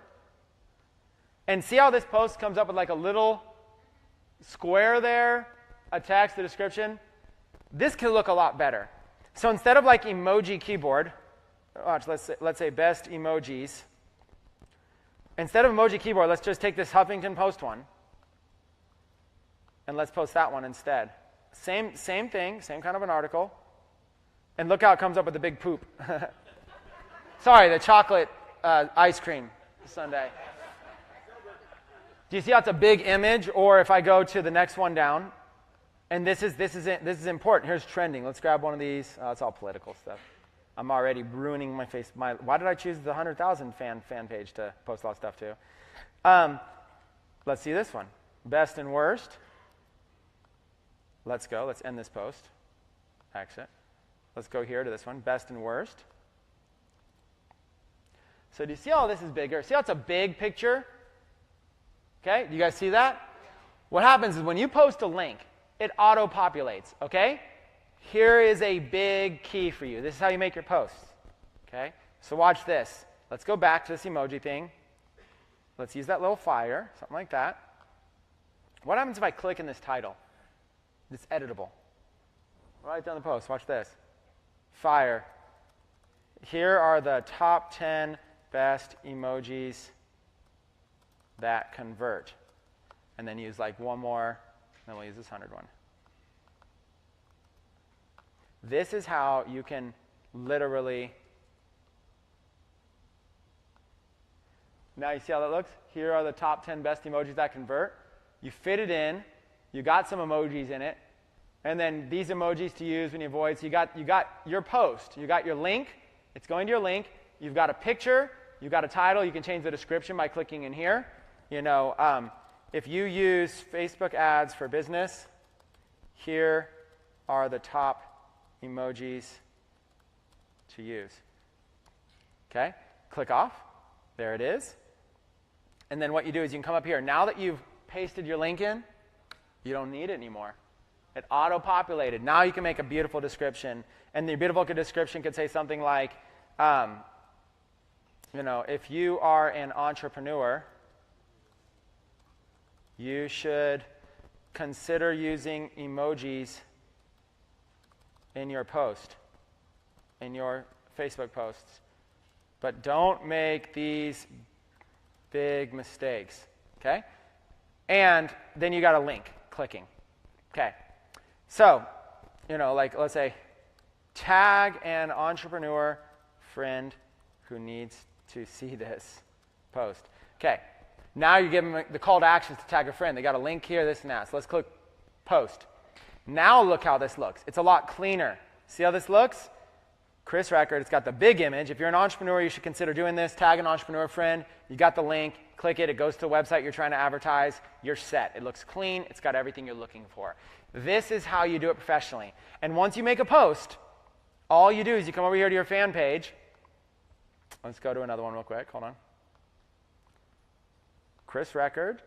And see how this post comes up with like a little square there, a text, a description? This could look a lot better. So instead of like emoji keyboard, watch, let's say best emojis. Instead of emoji keyboard, let's just take this Huffington Post one. And let's post that one instead. Same thing, same kind of an article. And look how it comes up with the big poop. Sorry, the chocolate ice cream sundae. Do you see how it's a big image? Or if I go to the next one down, And this is important. Here's trending. Let's grab one of these. It's all political stuff. I'm already ruining my face. Why did I choose the 100,000 fan page to post a lot of stuff to? Let's see this one. Best and worst. Let's go. Let's end this post. Exit. Let's go here to this one. Best and worst. So do you see how this is bigger? See how it's a big picture? Okay, do you guys see that? What happens is when you post a link, it auto-populates, okay? Here is a big key for you. This is how you make your posts, okay? So watch this. Let's go back to this emoji thing. Let's use that little fire, something like that. What happens if I click in this title? It's editable. Right down the post. Watch this. Fire. Here are the top 10 best emojis that convert. And then use like one more, then we'll use this 100 one. This is how you can literally. Now you see how that looks? Here are the top 10 best emojis that convert. You fit it in. You got some emojis in it. And then these emojis to use when you avoid. So you got your post. You got your link. It's going to your link. You've got a picture. You've got a title. You can change the description by clicking in here. You know, if you use Facebook ads for business, here are the top emojis to use. Okay? Click off. There it is. And then what you do is you can come up here. Now that you've pasted your link in, you don't need it anymore. It auto-populated. Now you can make a beautiful description. And the beautiful description could say something like, you know, if you are an entrepreneur, you should consider using emojis in your post, in your Facebook posts. But don't make these big mistakes, okay? And then you got a link, clicking. Okay, so, you know, like let's say, tag an entrepreneur friend who needs to see this post. Okay, now you give them the call to actions to tag a friend. They got a link here, this and that. So let's click post. Now look how this looks. It's a lot cleaner. See how this looks? Chris Record, it's got the big image. If you're an entrepreneur, you should consider doing this. Tag an entrepreneur friend. You got the link. Click it. It goes to the website you're trying to advertise. You're set. It looks clean. It's got everything you're looking for. This is how you do it professionally. And once you make a post, all you do is you come over here to your fan page. Let's go to another one real quick. Hold on. Chris Record.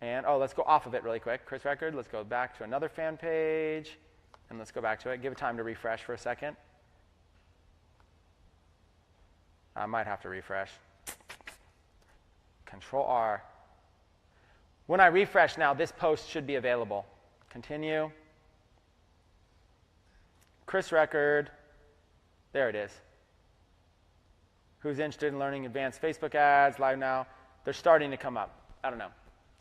And, let's go off of it really quick. Chris Record. Let's go back to another fan page. And let's go back to it. Give it time to refresh for a second. I might have to refresh. Control R. When I refresh now, this post should be available. Continue. Chris Record. There it is. Who's interested in learning advanced Facebook ads, live now? They're starting to come up. I don't know.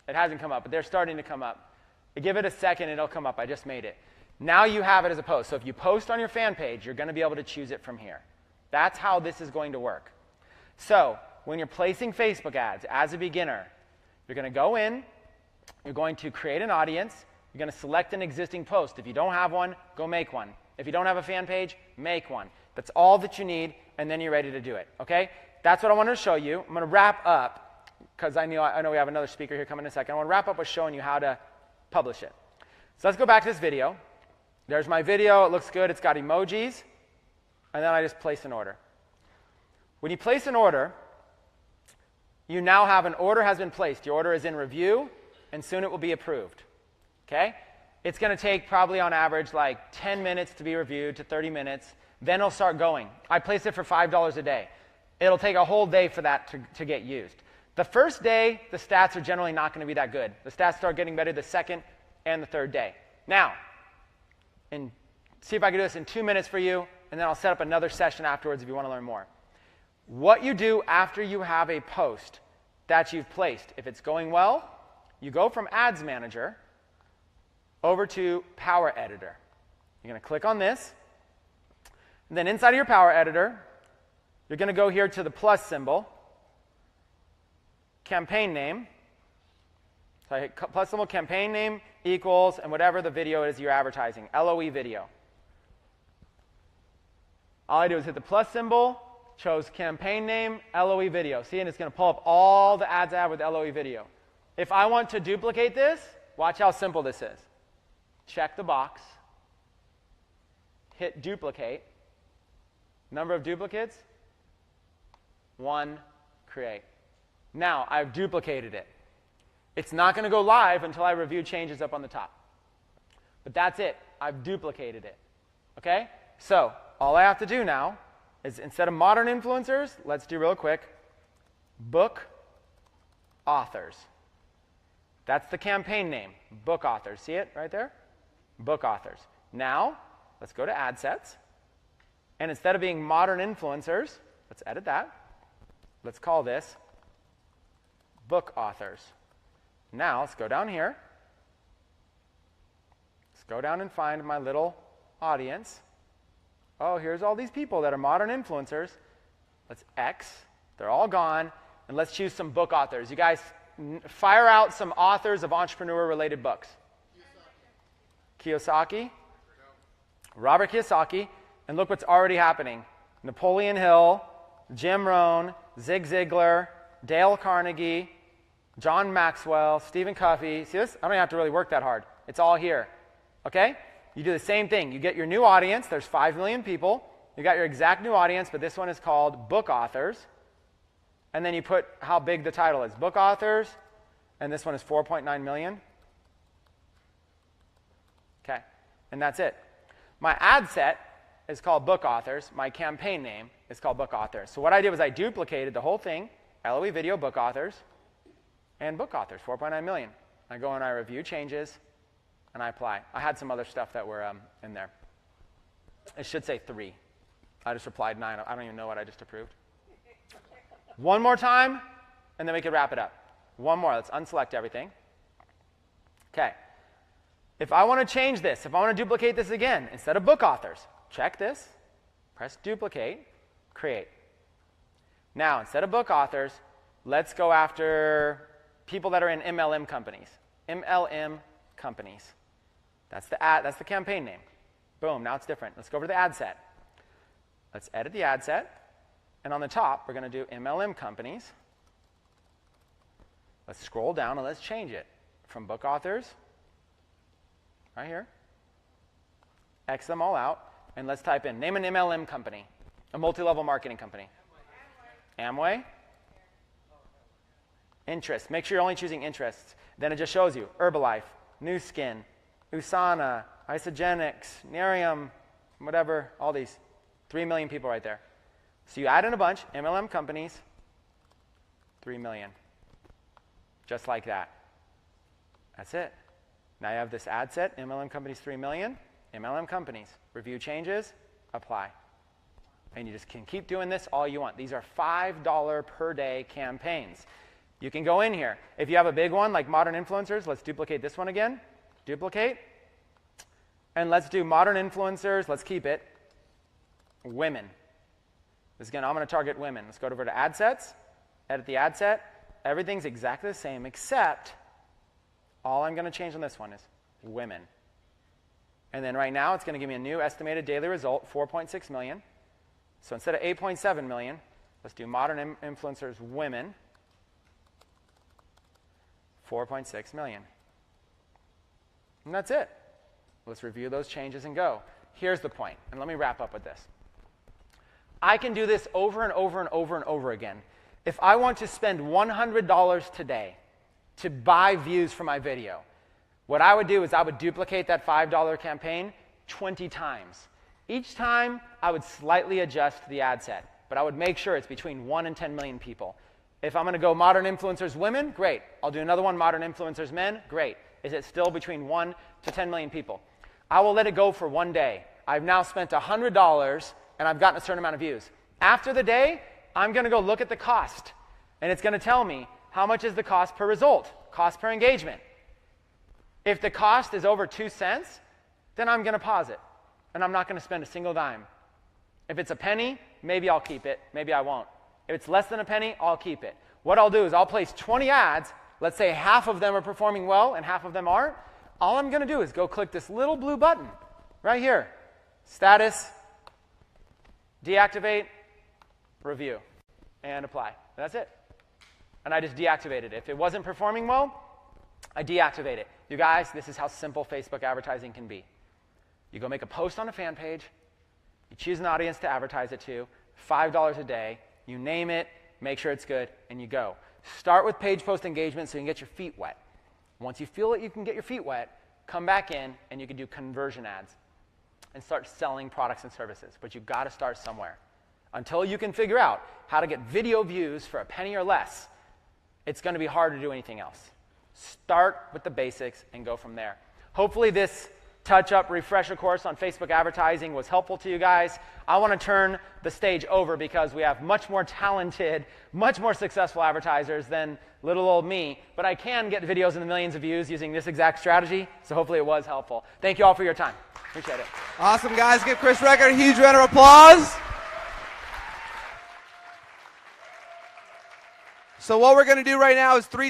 It hasn't come up, but they're starting to come up. Give it a second, it'll come up. I just made it. Now you have it as a post. So if you post on your fan page, you're going to be able to choose it from here. That's how this is going to work. So when you're placing Facebook ads as a beginner, you're going to go in, you're going to create an audience, you're going to select an existing post. If you don't have one, go make one. If you don't have a fan page, make one. That's all that you need, and then you're ready to do it, okay? That's what I wanted to show you. I'm going to wrap up, because I know we have another speaker here coming in a second. I want to wrap up with showing you how to publish it. So let's go back to this video. There's my video. It looks good. It's got emojis. And then I just place an order. When you place an order, you now have an order has been placed. Your order is in review, and soon it will be approved. Okay? It's going to take probably on average like 10 minutes to be reviewed to 30 minutes. Then it'll start going. I placed it for $5 a day. It'll take a whole day for that to get used. The first day, the stats are generally not going to be that good. The stats start getting better the second and the third day. Now, and see if I can do this in 2 minutes for you, and then I'll set up another session afterwards if you want to learn more. What you do after you have a post that you've placed, if it's going well, you go from Ads Manager over to Power Editor. You're going to click on this, and then inside of your Power Editor, you're going to go here to the plus symbol, campaign name. So I hit plus symbol, campaign name, equals, and whatever the video is you're advertising, LOE video. All I do is hit the plus symbol, chose campaign name, LOE video. See, and it's going to pull up all the ads I have with LOE video. If I want to duplicate this, watch how simple this is. Check the box, hit duplicate. Number of duplicates, 1, create. Now, I've duplicated it. It's not going to go live until I review changes up on the top. But that's it. I've duplicated it. Okay? So, all I have to do now is instead of modern influencers, let's do real quick, book authors. That's the campaign name, book authors. See it right there? Book authors. Now, let's go to ad sets. And instead of being modern influencers, let's edit that. Let's call this book authors. Now, let's go down here. Let's go down and find my little audience. Oh, here's all these people that are modern influencers. Let's X. They're all gone. And let's choose some book authors. You guys fire out some authors of entrepreneur-related books. Kiyosaki. Robert Kiyosaki. And look what's already happening. Napoleon Hill, Jim Rohn, Zig Ziglar, Dale Carnegie, John Maxwell, Stephen Covey. See this? I don't have to really work that hard. It's all here. Okay? You do the same thing. You get your new audience. There's 5 million people. You got your exact new audience, but this one is called book authors. And then you put how big the title is. Book authors. And this one is 4.9 million. Okay. And that's it. My ad set is called book authors. My campaign name is called book authors. So what I did was I duplicated the whole thing, LOE video, book authors, and book authors, 4.9 million. I go and I review changes, and I apply. I had some other stuff that were in there. It should say 3. I just replied 9. I don't even know what I just approved. One more time, and then we can wrap it up. One more. Let's unselect everything. Okay. If I want to change this, if I want to duplicate this again, instead of book authors, check this, press duplicate, create. Now, instead of book authors, let's go after people that are in MLM companies. MLM companies. That's the campaign name. Boom, now it's different. Let's go over to the ad set. Let's edit the ad set. And on the top, we're going to do MLM companies. Let's scroll down and let's change it from book authors, right here. X them all out. And let's type in, name an MLM company, a multi-level marketing company. Amway. Interest. Make sure you're only choosing interests. Then it just shows you Herbalife, New Skin, Usana, Isogenics, Nerium, whatever, all these. 3 million people right there. So you add in a bunch, MLM companies, 3 million. Just like that. That's it. Now you have this ad set, MLM companies 3 million, MLM companies. Review changes, apply. And you just can keep doing this all you want. These are $5 per day campaigns. You can go in here. If you have a big one like modern influencers, let's duplicate this one again. Duplicate. And let's do modern influencers. Let's keep it. Women. This again, I'm going to target women. Let's go over to ad sets. Edit the ad set. Everything's exactly the same except all I'm going to change on this one is women. And then right now it's going to give me a new estimated daily result, 4.6 million. So instead of 8.7 million, let's do modern influencers women, 4.6 million. And that's it. Let's review those changes and go. Here's the point, and let me wrap up with this. I can do this over and over and over and over again. If I want to spend $100 today to buy views for my video, what I would do is I would duplicate that $5 campaign 20 times. Each time, I would slightly adjust the ad set, but I would make sure it's between 1 and 10 million people. If I'm going to go modern influencers women, great. I'll do another one, modern influencers men, great. Is it still between 1 to 10 million people? I will let it go for one day. I've now spent $100 and I've gotten a certain amount of views. After the day, I'm going to go look at the cost, and it's going to tell me how much is the cost per result, cost per engagement. If the cost is over 2 cents, then I'm going to pause it, and I'm not going to spend a single dime. If it's a penny, maybe I'll keep it, maybe I won't. If it's less than a penny, I'll keep it. What I'll do is I'll place 20 ads. Let's say half of them are performing well and half of them aren't. all I'm going to do is go click this little blue button right here. Status, deactivate, review, and apply. That's it. And I just deactivated it. If it wasn't performing well, I deactivate it. You guys, this is how simple Facebook advertising can be. You go make a post on a fan page. You choose an audience to advertise it to, $5 a day. You name it, make sure it's good, and you go. Start with page post engagement so you can get your feet wet. Once you feel that you can get your feet wet, come back in and you can do conversion ads and start selling products and services. But you've got to start somewhere. Until you can figure out how to get video views for a penny or less, it's going to be hard to do anything else. Start with the basics and go from there. Hopefully this touch-up refresher course on Facebook advertising was helpful to you guys. I want to turn the stage over because we have much more talented, much more successful advertisers than little old me, but I can get videos in the millions of views using this exact strategy, so hopefully it was helpful. Thank you all for your time. Appreciate it. Awesome, guys. Give Chris Recker a huge round of applause. So what we're going to do right now is 3